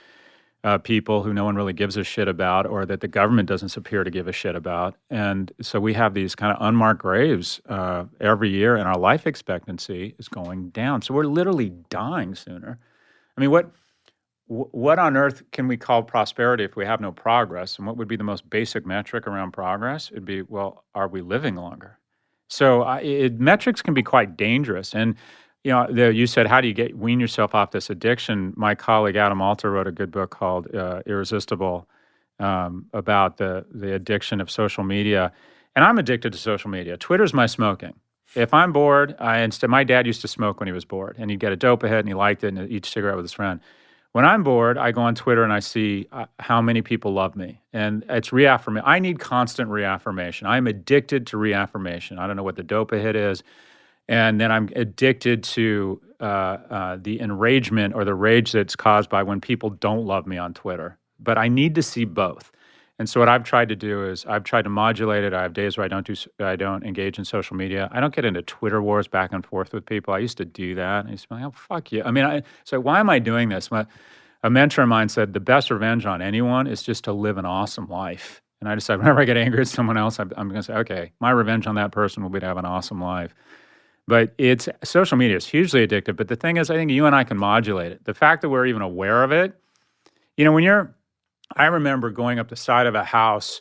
people who no one really gives a shit about, or that the government doesn't appear to give a shit about. And so we have these kind of unmarked graves every year, and our life expectancy is going down. So we're literally dying sooner. I mean, what on earth can we call prosperity if we have no progress? And what would be the most basic metric around progress? It'd be, well, are we living longer? So metrics can be quite dangerous. And you said, how do you wean yourself off this addiction? My colleague Adam Altucher wrote a good book called Irresistible about the addiction of social media. And I'm addicted to social media. Twitter's my smoking. If I'm bored, my dad used to smoke when he was bored, and he'd get a dope ahead, and he liked it, and he'd eat a cigarette with his friend. When I'm bored, I go on Twitter and I see how many people love me. And it's reaffirmation. I need constant reaffirmation. I'm addicted to reaffirmation. I don't know what the dopa hit is. And then I'm addicted to the enragement or the rage that's caused by when people don't love me on Twitter. But I need to see both. And so what I've tried to do is I've tried to modulate it. I have days where I don't engage in social media. I don't get into Twitter wars back and forth with people. I used to do that. And I used to be like, oh, fuck you. I mean, so why am I doing this? A mentor of mine said the best revenge on anyone is just to live an awesome life. And I decided whenever I get angry at someone else, I'm going to say, okay, my revenge on that person will be to have an awesome life. But social media is hugely addictive. But the thing is, I think you and I can modulate it. The fact that we're even aware of it, I remember going up the side of a house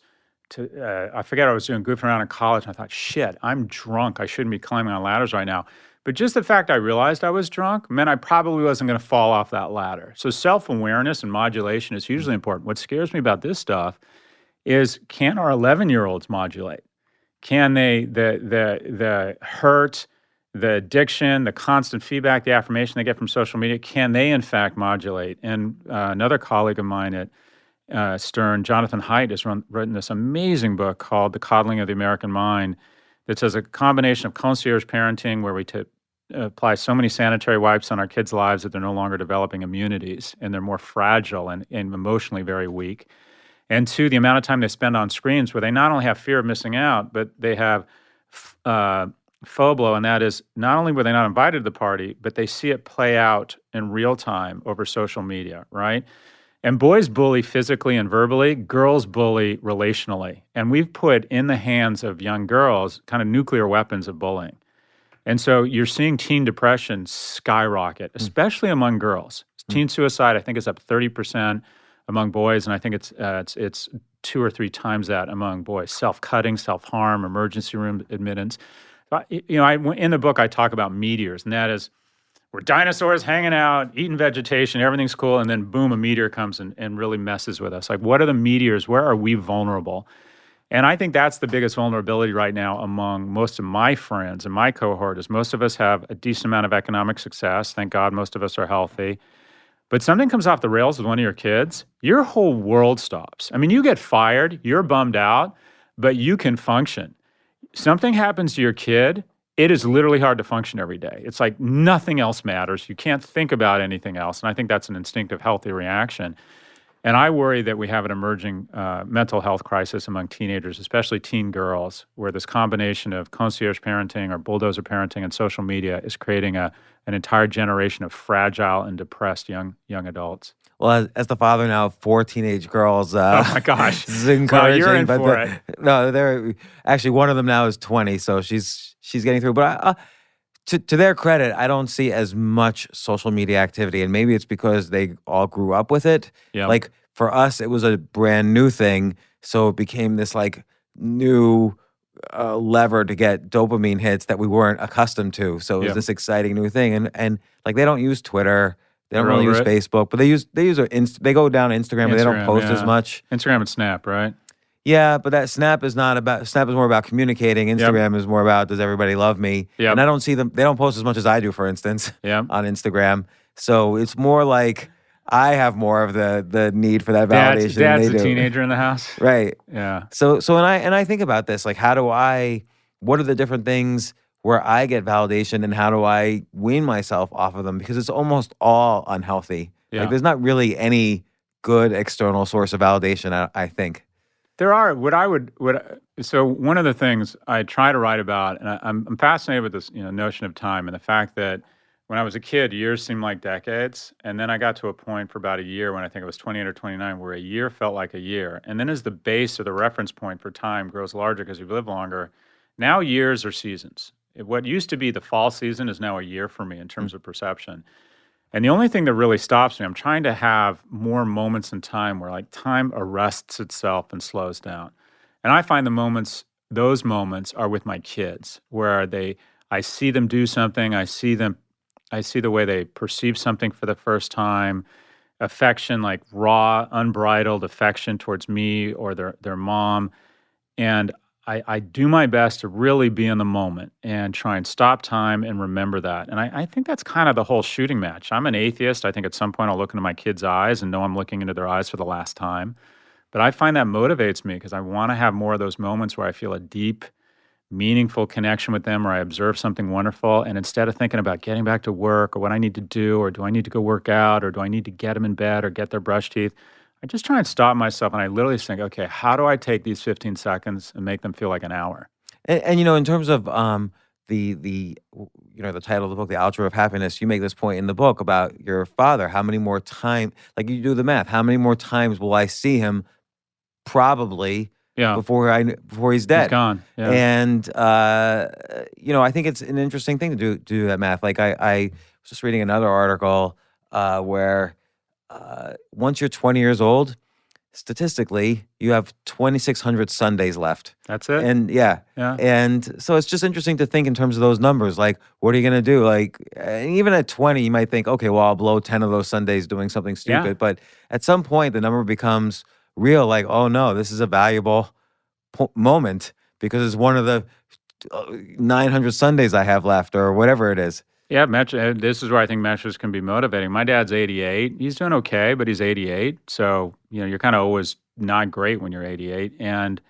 I forget I was doing goofing around in college, and I thought, shit, I'm drunk. I shouldn't be climbing on ladders right now. But just the fact I realized I was drunk meant I probably wasn't going to fall off that ladder. So self-awareness and modulation is hugely important. What scares me about this stuff is, can our 11-year-olds modulate? Can they, the hurt, the addiction, the constant feedback, the affirmation they get from social media, can they in fact modulate? And another colleague of mine at Stern, Jonathan Haidt, has written this amazing book called The Coddling of the American Mind that says a combination of concierge parenting, where we apply so many sanitary wipes on our kids' lives that they're no longer developing immunities and they're more fragile and emotionally very weak. And two, the amount of time they spend on screens, where they not only have fear of missing out, but they have phoblo, and that is, not only were they not invited to the party, but they see it play out in real time over social media, right? And boys bully physically and verbally, girls bully relationally. And we've put in the hands of young girls kind of nuclear weapons of bullying. And so you're seeing teen depression skyrocket, especially among girls. Teen suicide, I think, is up 30% among boys, and I think it's 2 or 3 times that among boys. Self-cutting, self-harm, emergency room admittance. In the book, I talk about meteors, and that is, we're dinosaurs hanging out, eating vegetation, everything's cool, and then boom, a meteor comes and really messes with us. Like, what are the meteors? Where are we vulnerable? And I think that's the biggest vulnerability right now among most of my friends and my cohort, is most of us have a decent amount of economic success. Thank God most of us are healthy. But something comes off the rails with one of your kids, your whole world stops. I mean, you get fired, you're bummed out, but you can function. Something happens to your kid, it is literally hard to function every day. It's like nothing else matters. You can't think about anything else. And I think that's an instinctive, healthy reaction. And I worry that we have an emerging mental health crisis among teenagers, especially teen girls, where this combination of concierge parenting or bulldozer parenting and social media is creating an entire generation of fragile and depressed young adults. Well, as the father now of 4 teenage girls, oh my gosh, this is encouraging. Well, you're in for it. No, they're actually, one of them now is 20, so she's getting through. But to their credit, I don't see as much social media activity, and maybe it's because they all grew up with it. Yep. Like for us, it was a brand new thing, so it became this like new lever to get dopamine hits that we weren't accustomed to. So it was this exciting new thing, and like they don't use Twitter. They don't really use Facebook, but they go down Instagram, but they don't post as much. Instagram and Snap, right? Yeah, but that Snap is more about communicating. Instagram is more about, does everybody love me? Yep. And I don't see them, they don't post as much as I do, for instance, on Instagram. So it's more like, I have more of the need for that validation than Dad's they the do. teenager in the house. Right. Yeah. So and I think about this, like, what are the different things where I get validation and how do I wean myself off of them? Because it's almost all unhealthy. Like, Yeah. there's not really any good external source of validation, I think. There are so one of the things I try to write about, and I'm fascinated with this notion of time and the fact that when I was a kid, years seemed like decades, and then I got to a point for about a year when I think it was 28 or 29, where a year felt like a year, and then as the base or the reference point for time grows larger because you live longer, now years are seasons. What used to be the fall season is now a year for me in terms of perception. And the only thing that really stops me, I'm trying to have more moments in time where like time arrests itself and slows down. And I find those moments are with my kids where I see them do something, I see the way they perceive something for the first time, affection, like raw, unbridled affection towards me or their mom. And I do my best to really be in the moment and try and stop time and remember that. And I think that's kind of the whole shooting match. I'm an atheist. I think at some point I'll look into my kids' eyes and know I'm looking into their eyes for the last time. But I find that motivates me because I want to have more of those moments where I feel a deep, meaningful connection with them or I observe something wonderful. And instead of thinking about getting back to work or what I need to do or do I need to go work out or do I need to get them in bed or get their brush teeth, I just try and stop myself and I literally think, okay, how do I take these 15 seconds and make them feel like an hour? And in terms of the title of the book, The Altucher of Happiness, you make this point in the book about your father. How many more times, like you do the math, how many more times will I see him probably Yeah, before he's dead? he's gone. Yeah. And I think it's an interesting thing to do that math. Like I was just reading another article where once you're 20 years old, statistically, you have 2,600 Sundays left. That's it? And yeah. Yeah. And so it's just interesting to think in terms of those numbers. Like, what are you going to do? Like, even at 20, you might think, okay, well, I'll blow 10 of those Sundays doing something stupid. Yeah. But at some point, the number becomes real. Like, oh no, this is a valuable moment because it's one of the 900 Sundays I have left or whatever it is. Yeah, this is where I think metrics can be motivating. My dad's 88. He's doing okay, but he's 88. So, you're kind of always not great when you're 88. And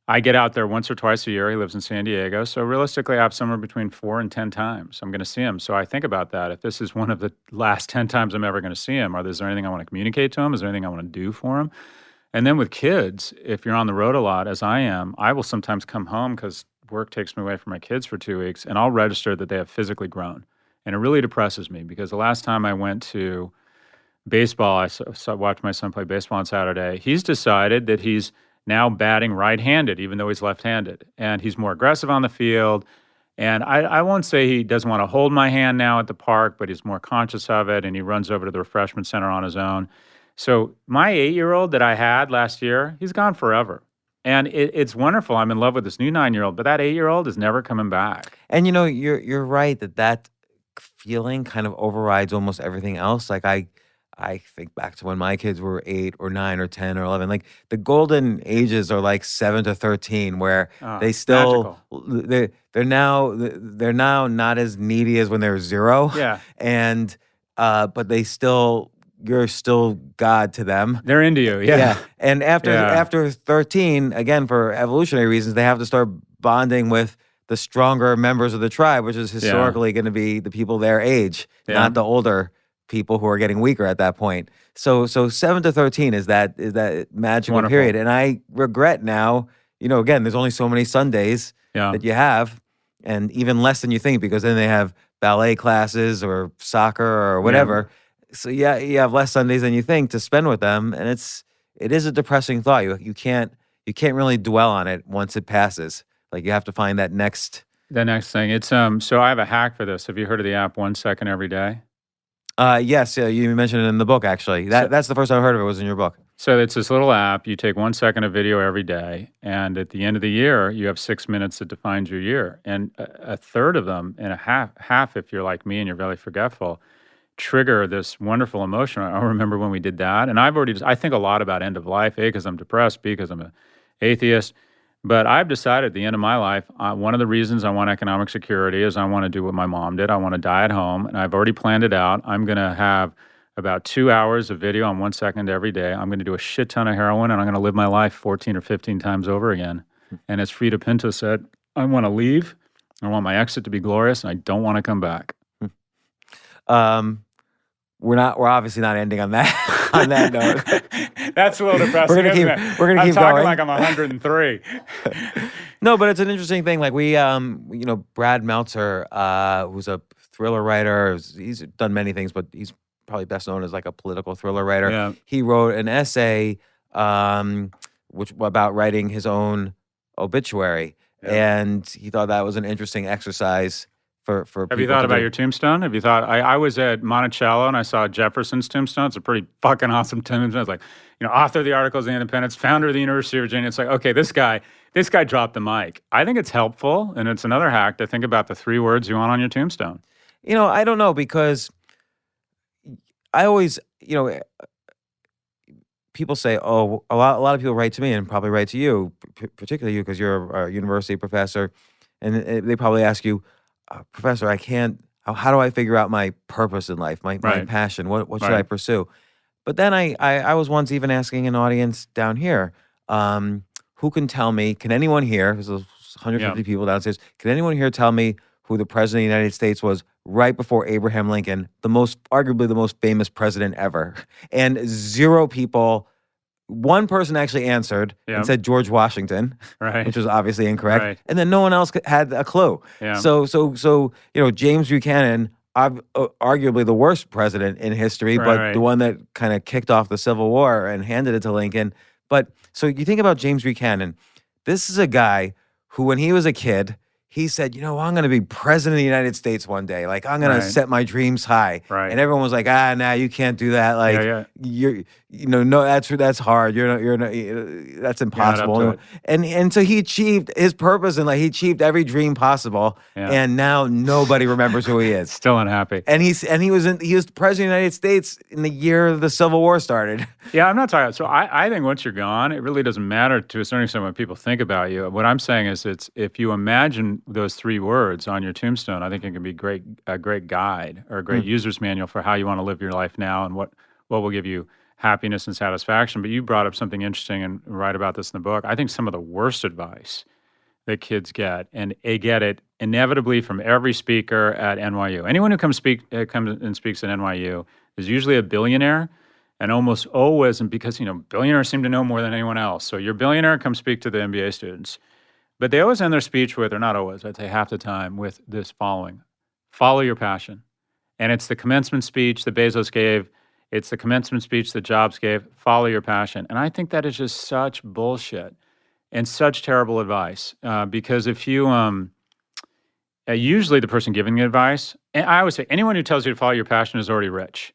I get out there once or twice a year. He lives in San Diego. So realistically, I have somewhere between 4 and 10 times I'm going to see him. So I think about that. If this is one of the last 10 times I'm ever going to see him, is there anything I want to communicate to him? Is there anything I want to do for him? And then with kids, if you're on the road a lot, as I am, I will sometimes come home because work takes me away from my kids for 2 weeks, and I'll register that they have physically grown. And it really depresses me because the last time I went to baseball, I watched my son play baseball on Saturday. He's decided that he's now batting right-handed, even though he's left-handed. And he's more aggressive on the field. And I won't say he doesn't want to hold my hand now at the park, but he's more conscious of it, and he runs over to the refreshment center on his own. So my 8-year-old that I had last year, he's gone forever. And it's wonderful. I'm in love with this new 9-year-old, but that 8-year-old is never coming back. And you're right that feeling kind of overrides almost everything else. Like I think back to when my kids were 8 or 9 or 10 or 11. Like the golden ages are like 7 to 13, where they still they're now not as needy as when they were 0. Yeah. And but you're still God to them. They're into you. Yeah. And after 13, again, for evolutionary reasons, they have to start bonding with the stronger members of the tribe, which is historically going to be the people their age, not the older people who are getting weaker at that point. So 7 to 13 is that magical Wonderful. period. And I regret now, again, there's only so many Sundays that you have, and even less than you think, because then they have ballet classes or soccer or whatever. Yeah. So you have less Sundays than you think to spend with them, and it is a depressing thought. You can't really dwell on it once it passes. Like, you have to find that next thing. It's so I have a hack for this. Have you heard of the app 1 Second Every Day? Yes, you mentioned it in the book, actually. That's the first I heard of it, was in your book. So it's this little app. You take 1 second of video every day, and at the end of the year, you have 6 minutes that defines your year. And a third of them, and a half if you're like me and you're very forgetful, trigger this wonderful emotion. I remember when we did that. And I think a lot about end of life, A, because I'm depressed, B, because I'm an atheist. But I've decided at the end of my life, one of the reasons I want economic security is I want to do what my mom did. I want to die at home, and I've already planned it out. I'm going to have about 2 hours of video on 1 second every day. I'm going to do a shit ton of heroin, and I'm going to live my life 14 or 15 times over again. And as Frida Pinto said, I want to leave. I want my exit to be glorious, and I don't want to come back. We're obviously not ending on that on that note. That's a little depressing. We're gonna I'm keep talking going. like I'm 103. No, but it's an interesting thing. Like Brad Meltzer, who's a thriller writer, he's done many things, but he's probably best known as like a political thriller writer. Yeah. He wrote an essay, which about writing his own obituary, and he thought that was an interesting exercise for people. Have you thought about your tombstone? Have you thought? I was at Monticello and I saw Jefferson's tombstone. It's a pretty fucking awesome tombstone. It's like, author of the Articles of Independence, founder of the University of Virginia. It's like, okay, this guy dropped the mic. I think it's helpful, and it's another hack to think about the 3 words you want on your tombstone. I don't know, because I always, people say, oh, a lot of people write to me and probably write to you, particularly you, because you're a university professor, and they probably ask you, Professor, I can't. How do I figure out my purpose in life, my passion? What should I pursue? But then I was once even asking an audience down here, who can tell me? Can anyone here? There's 150 people downstairs. Can anyone here tell me who the president of the United States was right before Abraham Lincoln, arguably the most famous president ever? And 0 people. One person actually answered and said George Washington, which was obviously incorrect. Right. And then no one else had a clue. Yeah. So James Buchanan, arguably the worst president in history, but the one that kind of kicked off the Civil War and handed it to Lincoln. But so you think about James Buchanan, this is a guy who, when he was a kid, he said, I'm going to be president of the United States one day. Like, I'm going to set my dreams high. Right. And everyone was like, nah, you can't do that. Like, no, that's hard. That's impossible. And so he achieved his purpose, and he achieved every dream possible. Yeah. And now nobody remembers who he is. Still unhappy. And he was president of the United States in the year the Civil War started. Yeah, I'm not talking. So I think once you're gone, it really doesn't matter to a certain extent what people think about you. What I'm saying is, if you imagine those 3 words on your tombstone, I think it can be a great guide or a great user's manual for how you want to live your life now and what will give you happiness and satisfaction. But you brought up something interesting and write about this in the book. I think some of the worst advice that kids get, and they get it inevitably from every speaker at NYU. Anyone who comes and speaks at NYU is usually a billionaire, and almost always, and because billionaires seem to know more than anyone else. So your billionaire, come speak to the MBA students. But they always end their speech with, or not always, I'd say half the time, with this following: follow your passion. And it's the commencement speech that Bezos gave. It's the commencement speech that Jobs gave. Follow your passion. And I think that is just such bullshit and such terrible advice. Because if you, usually the person giving the advice, and I always say, anyone who tells you to follow your passion is already rich.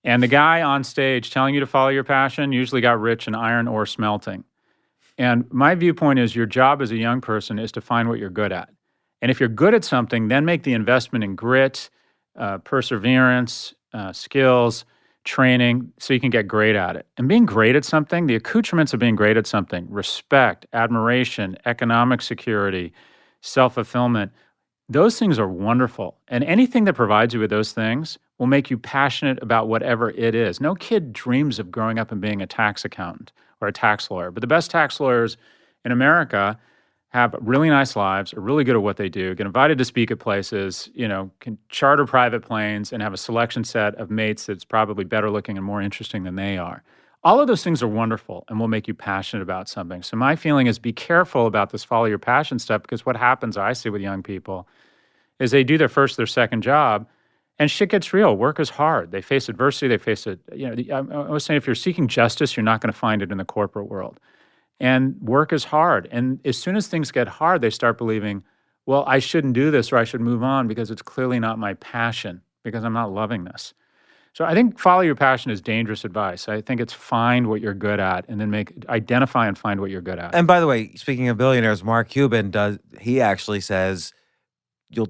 And the guy on stage telling you to follow your passion usually got rich in iron ore smelting. And my viewpoint is, your job as a young person is to find what you're good at. And if you're good at something, then make the investment in grit, perseverance, skills, training, so you can get great at it. And being great at something, the accoutrements of being great at something, respect, admiration, economic security, self-fulfillment, those things are wonderful. And anything that provides you with those things will make you passionate about whatever it is. No kid dreams of growing up and being a tax accountant or a tax lawyer. But the best tax lawyers in America have really nice lives, are really good at what they do, get invited to speak at places, can charter private planes and have a selection set of mates that's probably better looking and more interesting than they are. All of those things are wonderful and will make you passionate about something. So my feeling is, be careful about this follow your passion stuff, because what happens, I see with young people, is they do their first, their second job, and shit gets real. Work is hard. They face adversity. They face it. I was saying, if you're seeking justice, you're not going to find it in the corporate world. And work is hard. And as soon as things get hard, they start believing, well, I shouldn't do this, or I should move on because it's clearly not my passion, because I'm not loving this. So I think follow your passion is dangerous advice. I think it's find what you're good at, and then identify and find what you're good at. And by the way, speaking of billionaires, Mark Cuban he actually says you'll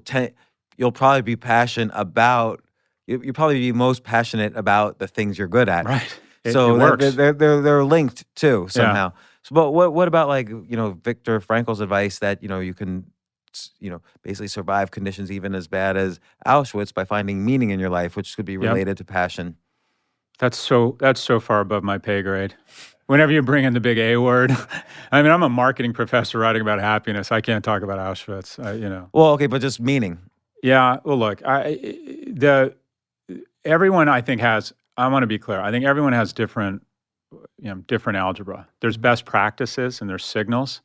probably be passionate about, you'll probably be most passionate about the things you're good at. Right. So it works. They're linked too somehow. Yeah. So, but what about Viktor Frankl's advice that you can basically survive conditions even as bad as Auschwitz by finding meaning in your life, which could be related to passion? That's so far above my pay grade. Whenever you bring in the big A word, I mean, I'm a marketing professor writing about happiness. I can't talk about Auschwitz. Well, okay, but just meaning. Yeah. Well, look, everyone I think has. I want to be clear. I think everyone has different algebra. There's best practices and there's signals,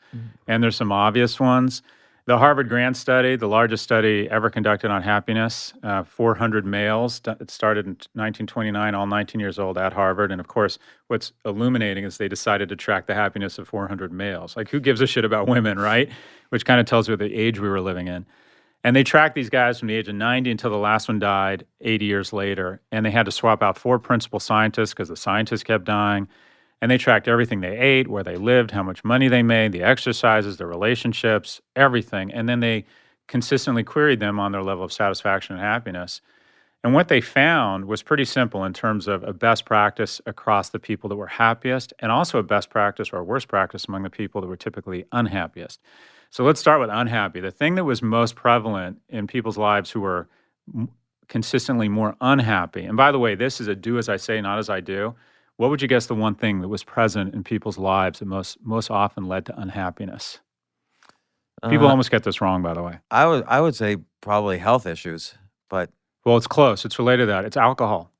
and there's some obvious ones. The Harvard Grant study, the largest study ever conducted on happiness, 400 males. It started in 1929, all 19 years old at Harvard. And of course, what's illuminating is they decided to track the happiness of 400 males. Like, who gives a shit about women, right? Which kind of tells you the age we were living in. And they tracked these guys from the age of 90 until the last one died 80 years later. And they had to swap out 4 principal scientists because the scientists kept dying. And they tracked everything they ate, where they lived, how much money they made, the exercises, their relationships, everything. And then they consistently queried them on their level of satisfaction and happiness. And what they found was pretty simple in terms of a best practice across the people that were happiest, and also a best practice or a worst practice among the people that were typically unhappiest. So let's start with unhappy. The thing that was most prevalent in people's lives who were consistently more unhappy, and by the way, this is a do as I say, not as I do. What would you guess the one thing that was present in people's lives that most often led to unhappiness? People almost get this wrong, by the way. I would say probably health issues, but well, it's close. It's related to that. It's alcohol,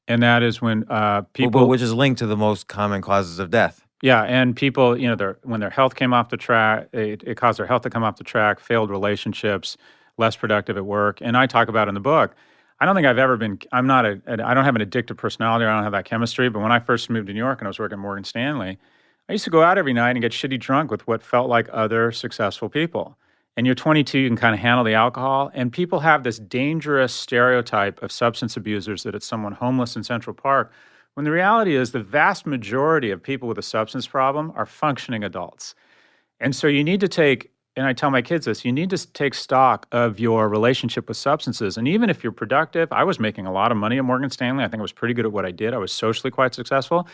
and that is when people, which is linked to the most common causes of death. Yeah, and people, when their health came off the track, it caused their health to come off the track. Failed relationships, less productive at work, and I talk about in the book. I don't think I've ever been. I don't have an addictive personality. I don't have that chemistry. But when I first moved to New York and I was working at Morgan Stanley, I used to go out every night and get shitty drunk with what felt like other successful people. And you're 22, you can kind of handle the alcohol. And people have this dangerous stereotype of substance abusers that it's someone homeless in Central Park, when the reality is the vast majority of people with a substance problem are functioning adults. And so you need to take, and I tell my kids this, you need to take stock of your relationship with substances. And even if you're productive, I was making a lot of money at Morgan Stanley. I think I was pretty good at what I did. I was socially quite successful.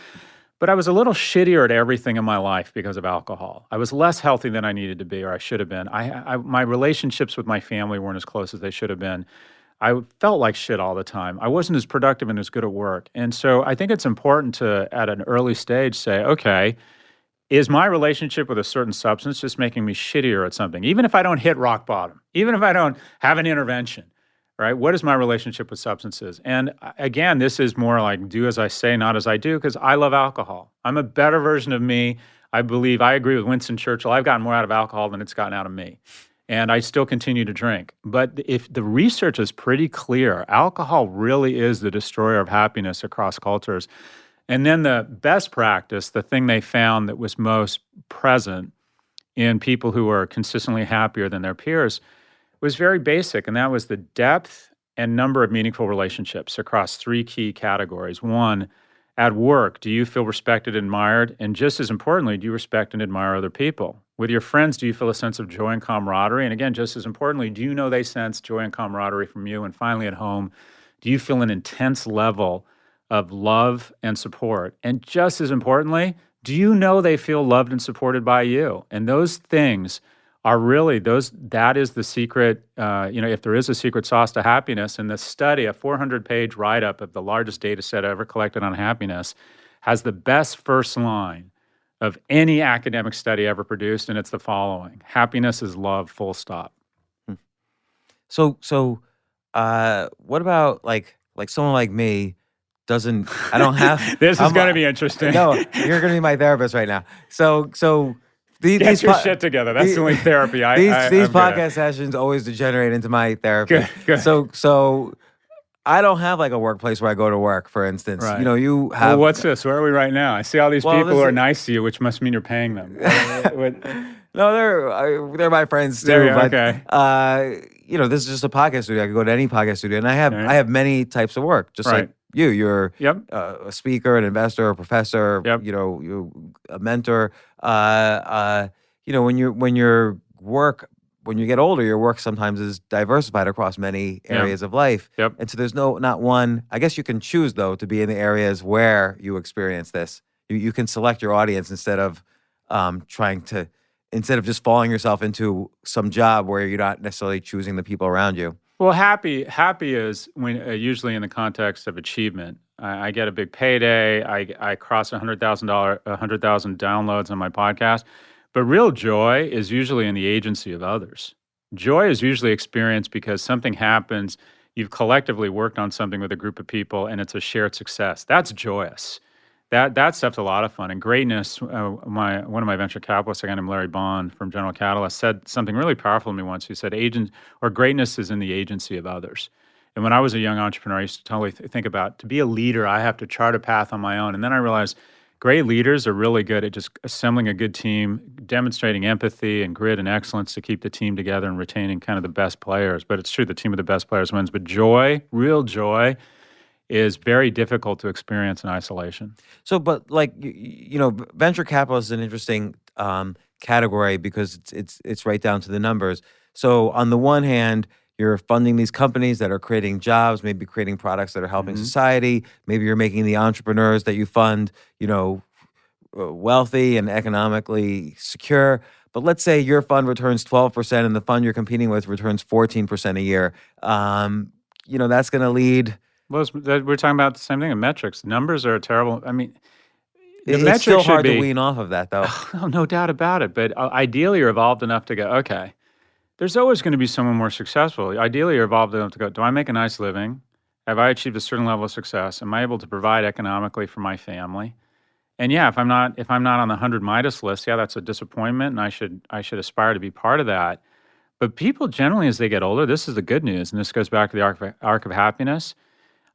But I was a little shittier at everything in my life because of alcohol. I was less healthy than I needed to be or I should have been. My relationships with my family weren't as close as they should have been. I felt like shit all the time. I wasn't as productive and as good at work. And so I think it's important to, at an early stage, say, okay, is my relationship with a certain substance just making me shittier at something? Even if I don't hit rock bottom, even if I don't have an intervention, right? What is my relationship with substances? And again, this is more like do as I say, not as I do, because I love alcohol. I'm a better version of me. I agree with Winston Churchill. I've gotten more out of alcohol than it's gotten out of me. And I still continue to drink. But if the research is pretty clear, alcohol really is the destroyer of happiness across cultures. And then the best practice, the thing they found that was most present in people who are consistently happier than their peers, was very basic, and that was the depth and number of meaningful relationships across 3 key categories. 1, at work, do you feel respected and admired? And just as importantly, do you respect and admire other people? With your friends, do you feel a sense of joy and camaraderie? And again, just as importantly, do you know they sense joy and camaraderie from you? And finally, at home, do you feel an intense level of love and support? And just as importantly, do you know they feel loved and supported by you? And those things are really that is the secret, if there is a secret sauce to happiness. And this study, a 400-page write-up of the largest data set ever collected on happiness, has the best first line of any academic study ever produced, and it's the following: happiness is love, full stop. So, what about like someone like me I don't have... This is going to be interesting. No, you're going to be my therapist right now. So... Get your shit together. That's the only therapy these podcast sessions always degenerate into my therapy. Good. So I don't have like a workplace where I go to work, for instance. Right. You have... Well, what's this? Where are we right now? I see all these people who are nice to you, which must mean you're paying them. No, they're my friends too. Okay. This is just a podcast studio. I could go to any podcast studio, and I have many types of work, just like you. You're a speaker, an investor, a professor. Yep. You're a mentor. When you get older, your work sometimes is diversified across many areas of life. Yep. And so there's not one. I guess you can choose though to be in the areas where you experience this. You can select your audience instead of instead of just falling yourself into some job where you're not necessarily choosing the people around you. Well, happy is when usually in the context of achievement. I get a big payday. I cross $100,000 downloads on my podcast. But real joy is usually in the agency of others. Joy is usually experienced because something happens. You've collectively worked on something with a group of people, and it's a shared success. That's joyous. That stuff's a lot of fun. And greatness, one of my venture capitalists, a guy named Larry Bond from General Catalyst, said something really powerful to me once. He said, greatness is in the agency of others. And when I was a young entrepreneur, I used to totally think about, to be a leader, I have to chart a path on my own. And then I realized great leaders are really good at just assembling a good team, demonstrating empathy and grit and excellence to keep the team together and retaining kind of the best players. But it's true, the team of the best players wins. But joy, real joy, is very difficult to experience in isolation. So, but like venture capital is an interesting category because it's right down to the numbers. So, on the one hand, you're funding these companies that are creating jobs, maybe creating products that are helping society. Maybe you're making the entrepreneurs that you fund, wealthy and economically secure. But let's say your fund returns 12% and the fund you're competing with returns 14% a year. That's going to lead. Well, we're talking about the same thing in metrics. Numbers are terrible. I mean, it's still hard to wean off of that, though. Oh, no doubt about it. But ideally, you're evolved enough to go, okay, there's always going to be someone more successful. Ideally, you're evolved enough to go, do I make a nice living? Have I achieved a certain level of success? Am I able to provide economically for my family? And yeah, if I'm not on the 100 Midas list, yeah, that's a disappointment, and I should aspire to be part of that. But people generally, as they get older, this is the good news, and this goes back to the arc of happiness.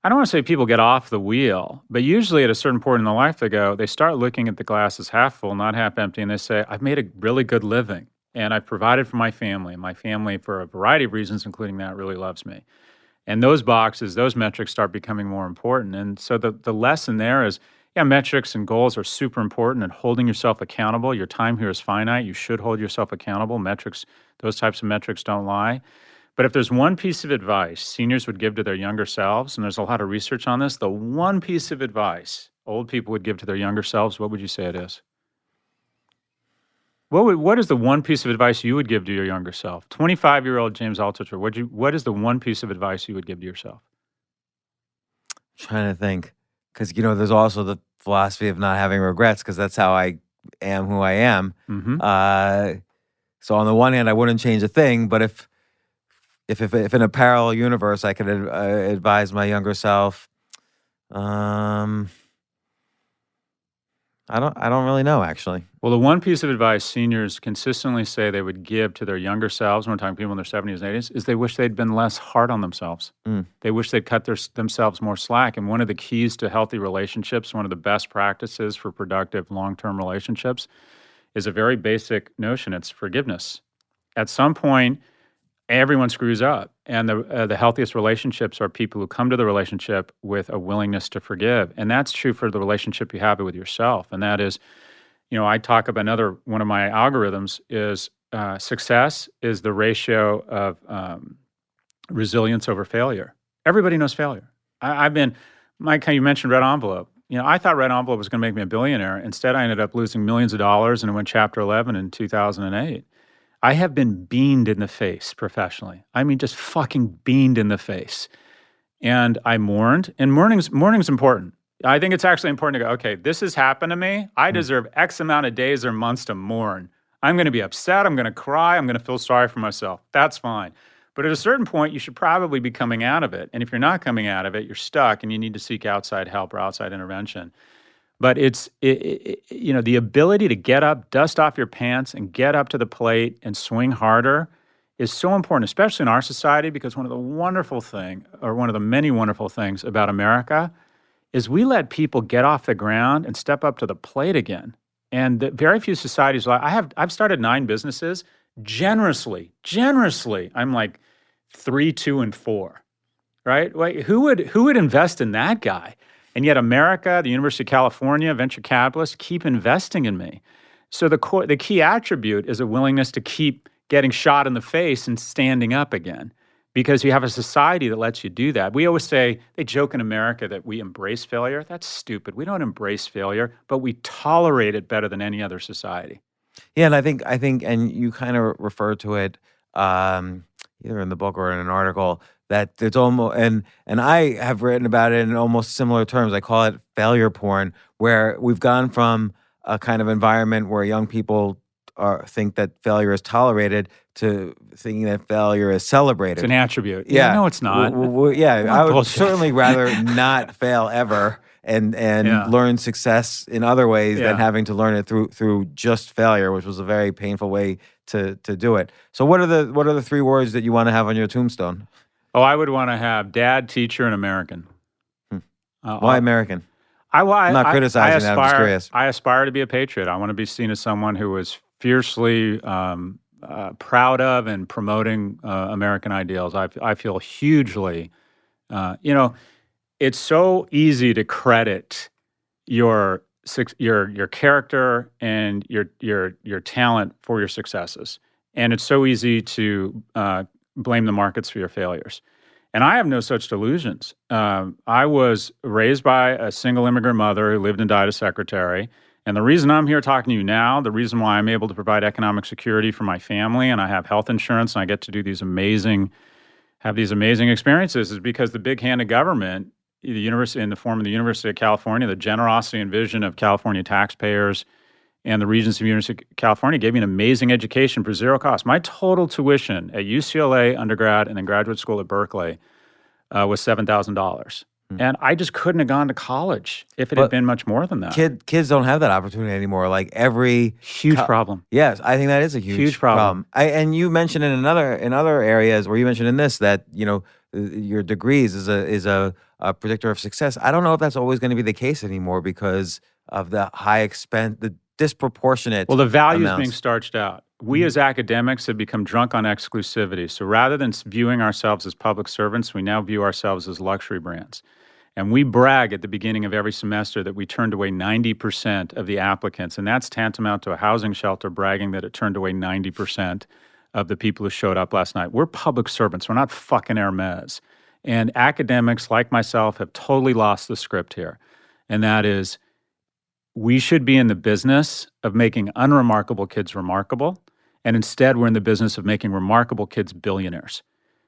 I don't want to say people get off the wheel, but usually at a certain point in their life, they start looking at the glass as half full, not half empty, and they say, I've made a really good living, and I've provided for my family. My family, for a variety of reasons, including that, really loves me. And those boxes, those metrics start becoming more important. And so the lesson there is, yeah, metrics and goals are super important, and holding yourself accountable. Your time here is finite. You should hold yourself accountable. Metrics, those types of metrics don't lie. But if there's one piece of advice seniors would give to their younger selves, and there's a lot of research on this, the one piece of advice old people would give to their younger selves, what would you say it is? What is the one piece of advice you would give to your younger self? 25-year-old James Altucher, what is the one piece of advice you would give to yourself? I'm trying to think, because there's also the philosophy of not having regrets, because that's how I am who I am. Mm-hmm. So on the one hand, I wouldn't change a thing, but if in a parallel universe I could advise my younger self, I don't really know, actually. Well, the one piece of advice seniors consistently say they would give to their younger selves, when we're talking people in their 70s and 80s, is they wish they'd been less hard on themselves. They wish they'd cut themselves more slack. And one of the keys to healthy relationships, one of the best practices for productive long-term relationships, is a very basic notion. It's forgiveness. At some point, everyone screws up, and the healthiest relationships are people who come to the relationship with a willingness to forgive, and that's true for the relationship you have with yourself. And that is, I talk about another one of my algorithms is success is the ratio of resilience over failure. Everybody knows failure. Mike, you mentioned red envelope. I thought red envelope was going to make me a billionaire. Instead, I ended up losing millions of dollars, and it went Chapter 11 in 2008. I have been beamed in the face professionally. I mean, just fucking beamed in the face. And I mourned. And mourning's important. I think it's actually important to go, okay, this has happened to me. I deserve X amount of days or months to mourn. I'm going to be upset. I'm going to cry. I'm going to feel sorry for myself. That's fine. But at a certain point, you should probably be coming out of it. And if you're not coming out of it, you're stuck and you need to seek outside help or outside intervention. But it's the ability to get up, dust off your pants, and get up to the plate and swing harder is so important, especially in our society, because one of the many wonderful things about America is we let people get off the ground and step up to the plate again. And very few societies, I've started 9 businesses generously. I'm like 3, 2, and 4, right? Like, who would invest in that guy? And yet America, the University of California, venture capitalists keep investing in me. So the key attribute is a willingness to keep getting shot in the face and standing up again, because you have a society that lets you do that. We always say, they joke in America that we embrace failure. That's stupid. We don't embrace failure, but we tolerate it better than any other society. Yeah, and I think, and you kind of refer to it either in the book or in an article, that it's almost and I have written about it in almost similar terms. I call it failure porn, where we've gone from a kind of environment where young people think that failure is tolerated to thinking that failure is celebrated. It's an attribute. Yeah, No, it's not. I would Bullshit. certainly rather not fail ever and learn success in other ways than having to learn it through just failure, which was a very painful way to do it. So what are the 3 words that you want to have on your tombstone? Oh, I would want to have dad, teacher, and American. Why American? I'm not criticizing that. I'm just curious. I aspire to be a patriot. I want to be seen as someone who is fiercely proud of and promoting American ideals. I feel hugely, it's so easy to credit your character and your talent for your successes, and it's so easy to blame the markets for your failures. And I have no such delusions. I was raised by a single immigrant mother who lived and died a secretary. And the reason I'm here talking to you now, the reason why I'm able to provide economic security for my family and I have health insurance and I get to do these amazing experiences is because the big hand of government, the university in the form of the University of California, the generosity and vision of California taxpayers, and the Regents of the University of California gave me an amazing education for zero cost. My total tuition at UCLA undergrad and then graduate school at Berkeley was $7,000. And I just couldn't have gone to college if it had been much more than that. Kids don't have that opportunity anymore. Like huge problem. Yes, I think that is a huge problem. And you mentioned in other areas, or you mentioned in this that your degrees is a predictor of success. I don't know if that's always going to be the case anymore because of the high expense, the disproportionate. Well, the value is amounts. being starched out. We as academics have become drunk on exclusivity. So rather than viewing ourselves as public servants, we now view ourselves as luxury brands. And we brag at the beginning of every semester that we turned away 90% of the applicants. And that's tantamount to a housing shelter bragging that it turned away 90% of the people who showed up last night. We're public servants. We're not fucking Hermes. And academics like myself have totally lost the script here. And that is, we should be in the business of making unremarkable kids remarkable. And instead, we're in the business of making remarkable kids billionaires.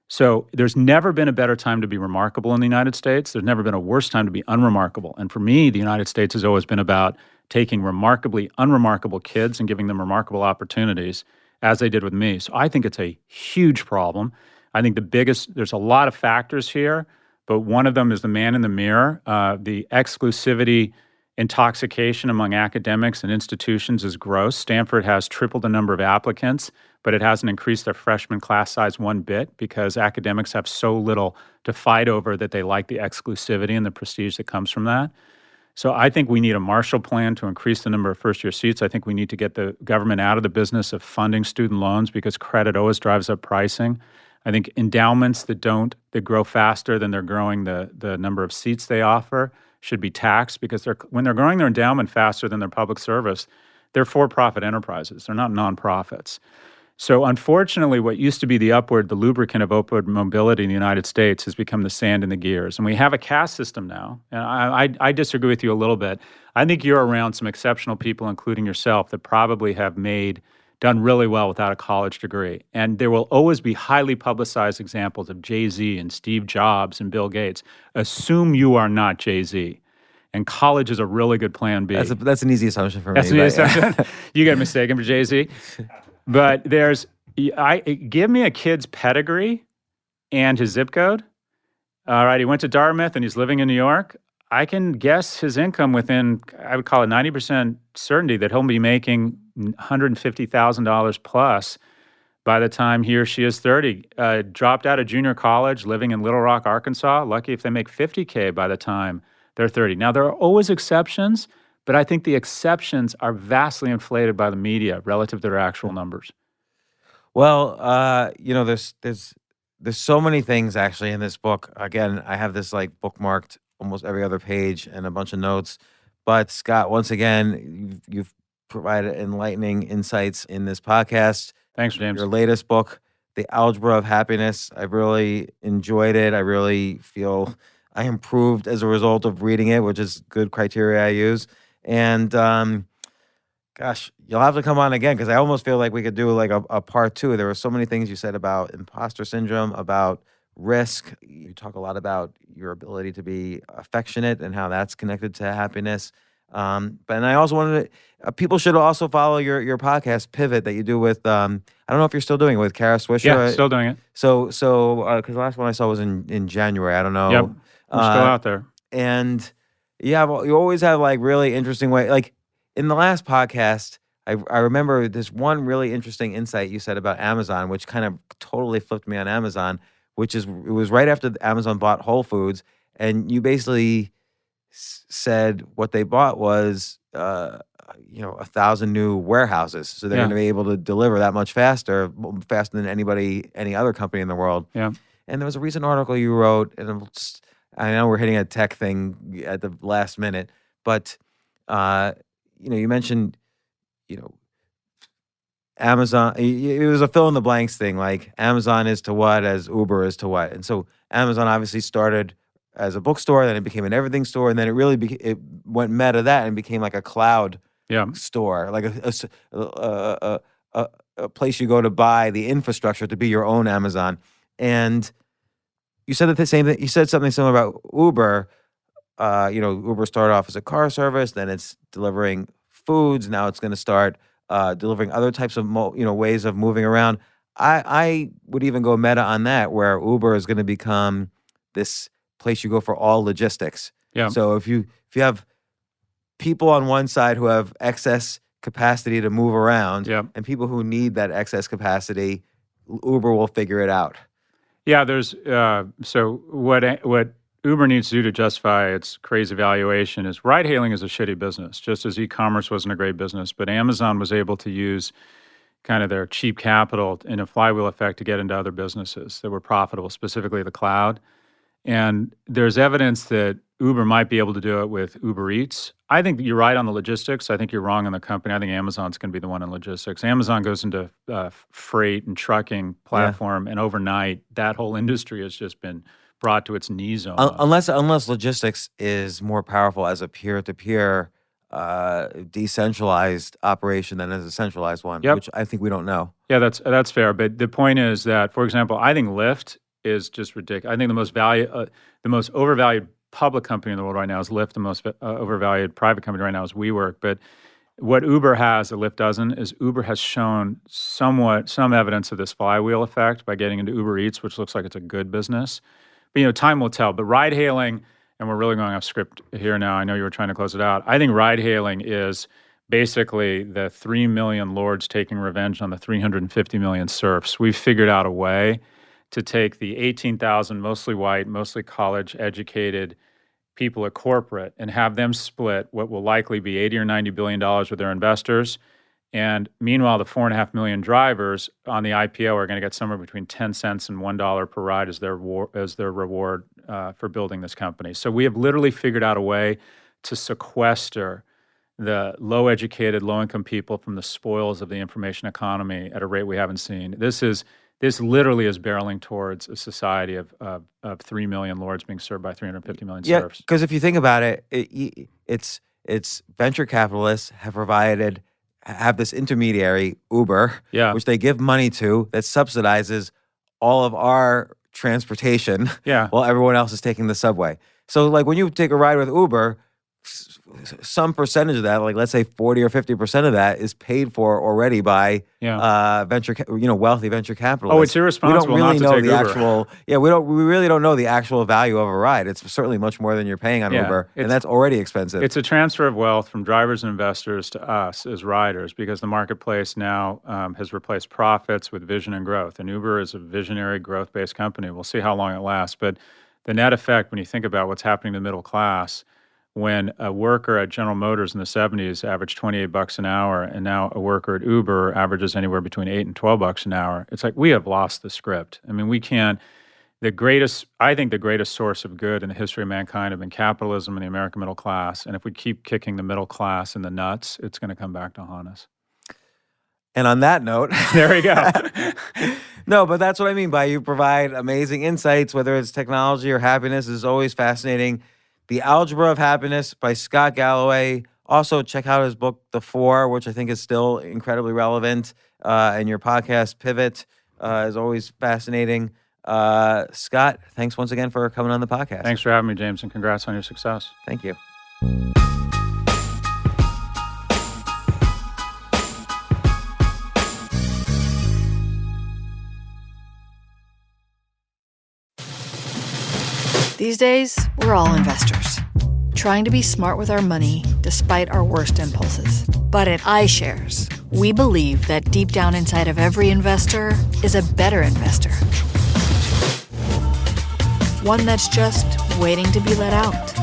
So there's never been a better time to be remarkable in the United States. There's never been a worse time to be unremarkable. And for me, the United States has always been about taking remarkably unremarkable kids and giving them remarkable opportunities, as they did with me. So I think it's a huge problem. I think there's a lot of factors here, but one of them is the man in the mirror. The exclusivity intoxication among academics and institutions is gross. Stanford has tripled the number of applicants, but it hasn't increased their freshman class size one bit because academics have so little to fight over that they like the exclusivity and the prestige that comes from that. So I think we need a Marshall Plan to increase the number of first-year seats. I think we need to get the government out of the business of funding student loans because credit always drives up pricing. I think endowments that grow faster than they're growing the number of seats they offer should be taxed because when they're growing their endowment faster than their public service, they're for-profit enterprises. They're not nonprofits. So unfortunately, what used to be the lubricant of upward mobility in the United States has become the sand in the gears. And we have a caste system now. And I disagree with you a little bit. I think you're around some exceptional people, including yourself, that probably have done really well without a college degree. And there will always be highly publicized examples of Jay-Z and Steve Jobs and Bill Gates. Assume you are not Jay-Z. And college is a really good plan B. That's an easy assumption for me. That's an easy assumption. You get mistaken for Jay-Z. But give me a kid's pedigree and his zip code. All right, he went to Dartmouth and he's living in New York. I can guess his income within, I would call it 90% certainty that he'll be making $150,000 plus by the time he or she is 30. Dropped out of junior college, living in Little Rock, Arkansas. Lucky if they make $50K by the time they're 30. Now, there are always exceptions, but I think the exceptions are vastly inflated by the media relative to their actual numbers. Well, there's so many things actually in this book. Again, I have this like bookmarked almost every other page and a bunch of notes. But Scott, once again, you've provided enlightening insights in this podcast. Thanks, James. Your latest book, The Algebra of Happiness. I really enjoyed it. I really feel I improved as a result of reading it, which is good criteria I use. And gosh, you'll have to come on again because I almost feel like we could do like a part two. There were so many things you said about imposter syndrome, about risk. You talk a lot about your ability to be affectionate and how that's connected to happiness. And I also wanted to, people should also follow your podcast Pivot that you do with, I don't know if you're still doing it with Kara Swisher. Yeah, still doing it. So, because the last one I saw was in January. I don't know. Yep, we're still out there. And yeah, well, you always have like really interesting way. Like in the last podcast, I remember this one really interesting insight you said about Amazon, which kind of totally flipped me on Amazon, which is it was right after Amazon bought Whole Foods, and you basically said what they bought was 1,000 new warehouses, so they're going to be able to deliver that much faster than any other company in the world. Yeah. And there was a recent article you wrote, and I know we're hitting a tech thing at the last minute, but you mentioned Amazon. It was a fill in the blanks thing, like Amazon is to what as Uber is to what, and so Amazon obviously started as a bookstore, then it became an everything store, and then it really it went meta that and became like a cloud store, like a place you go to buy the infrastructure to be your own Amazon. And you said the same thing. You said something similar about Uber. Uber started off as a car service, then it's delivering foods. Now it's going to start delivering other types of ways of moving around. I would even go meta on that, where Uber is going to become this place you go for all logistics. Yeah. So if you have people on one side who have excess capacity to move around, and people who need that excess capacity, Uber will figure it out. Yeah, there's so what Uber needs to do to justify its crazy valuation is ride-hailing is a shitty business, just as e-commerce wasn't a great business. But Amazon was able to use kind of their cheap capital in a flywheel effect to get into other businesses that were profitable, specifically the cloud. And there's evidence that Uber might be able to do it with Uber Eats. I think you're right on the logistics. I think you're wrong on the company. I think Amazon's going to be the one in logistics. Amazon goes into freight and trucking platform, and overnight, that whole industry has just been brought to its knees almost. Unless logistics is more powerful as a peer-to-peer decentralized operation than as a centralized one, which I think we don't know. Yeah, that's fair. But the point is that, for example, I think Lyft is just ridiculous. I think the most overvalued public company in the world right now is Lyft. The most overvalued private company right now is WeWork. But what Uber has that Lyft doesn't is Uber has shown some evidence of this flywheel effect by getting into Uber Eats, which looks like it's a good business. But time will tell. But ride-hailing, and we're really going off script here now. I know you were trying to close it out. I think ride-hailing is basically the 3 million lords taking revenge on the 350 million serfs. We've figured out a way to take the 18,000 mostly white, mostly college-educated people at corporate and have them split what will likely be $80 or $90 billion with their investors. And meanwhile, the 4.5 million drivers on the IPO are going to get somewhere between 10 cents and $1 per ride as their reward for building this company. So we have literally figured out a way to sequester the low-educated, low-income people from the spoils of the information economy at a rate we haven't seen. This literally is barreling towards a society of 3 million lords being served by 350 million serfs. Because if you think about it, it's venture capitalists have this intermediary, Uber, which they give money to, that subsidizes all of our transportation while everyone else is taking the subway. So like when you take a ride with Uber, some percentage of that, like let's say 40 or 50% of that, is paid for already by wealthy venture capitalists. Oh, it's irresponsible we don't really not to know take the Uber. We really don't know the actual value of a ride. It's certainly much more than you're paying on Uber, and that's already expensive. It's a transfer of wealth from drivers and investors to us as riders, because the marketplace now has replaced profits with vision and growth. And Uber is a visionary, growth-based company. We'll see how long it lasts. But the net effect, when you think about what's happening to the middle class, when a worker at General Motors in the 70s averaged $28 an hour, and now a worker at Uber averages anywhere between $8 and $12 an hour, it's like we have lost the script. I mean, we can't. I think the greatest source of good in the history of mankind have been capitalism and the American middle class. And if we keep kicking the middle class in the nuts, it's going to come back to haunt us. And on that note, there you go. No, but that's what I mean by you provide amazing insights, whether it's technology or happiness, is always fascinating. The Algebra of Happiness by Scott Galloway. Also, check out his book, The Four, which I think is still incredibly relevant. And your podcast, Pivot, is always fascinating. Scott, thanks once again for coming on the podcast. Thanks for having me, James, and congrats on your success. Thank you. These days, we're all investors, trying to be smart with our money despite our worst impulses. But at iShares, we believe that deep down inside of every investor is a better investor. One that's just waiting to be let out.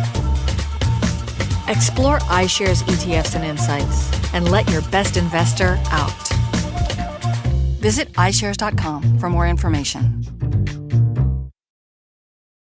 Explore iShares ETFs and insights and let your best investor out. Visit iShares.com for more information.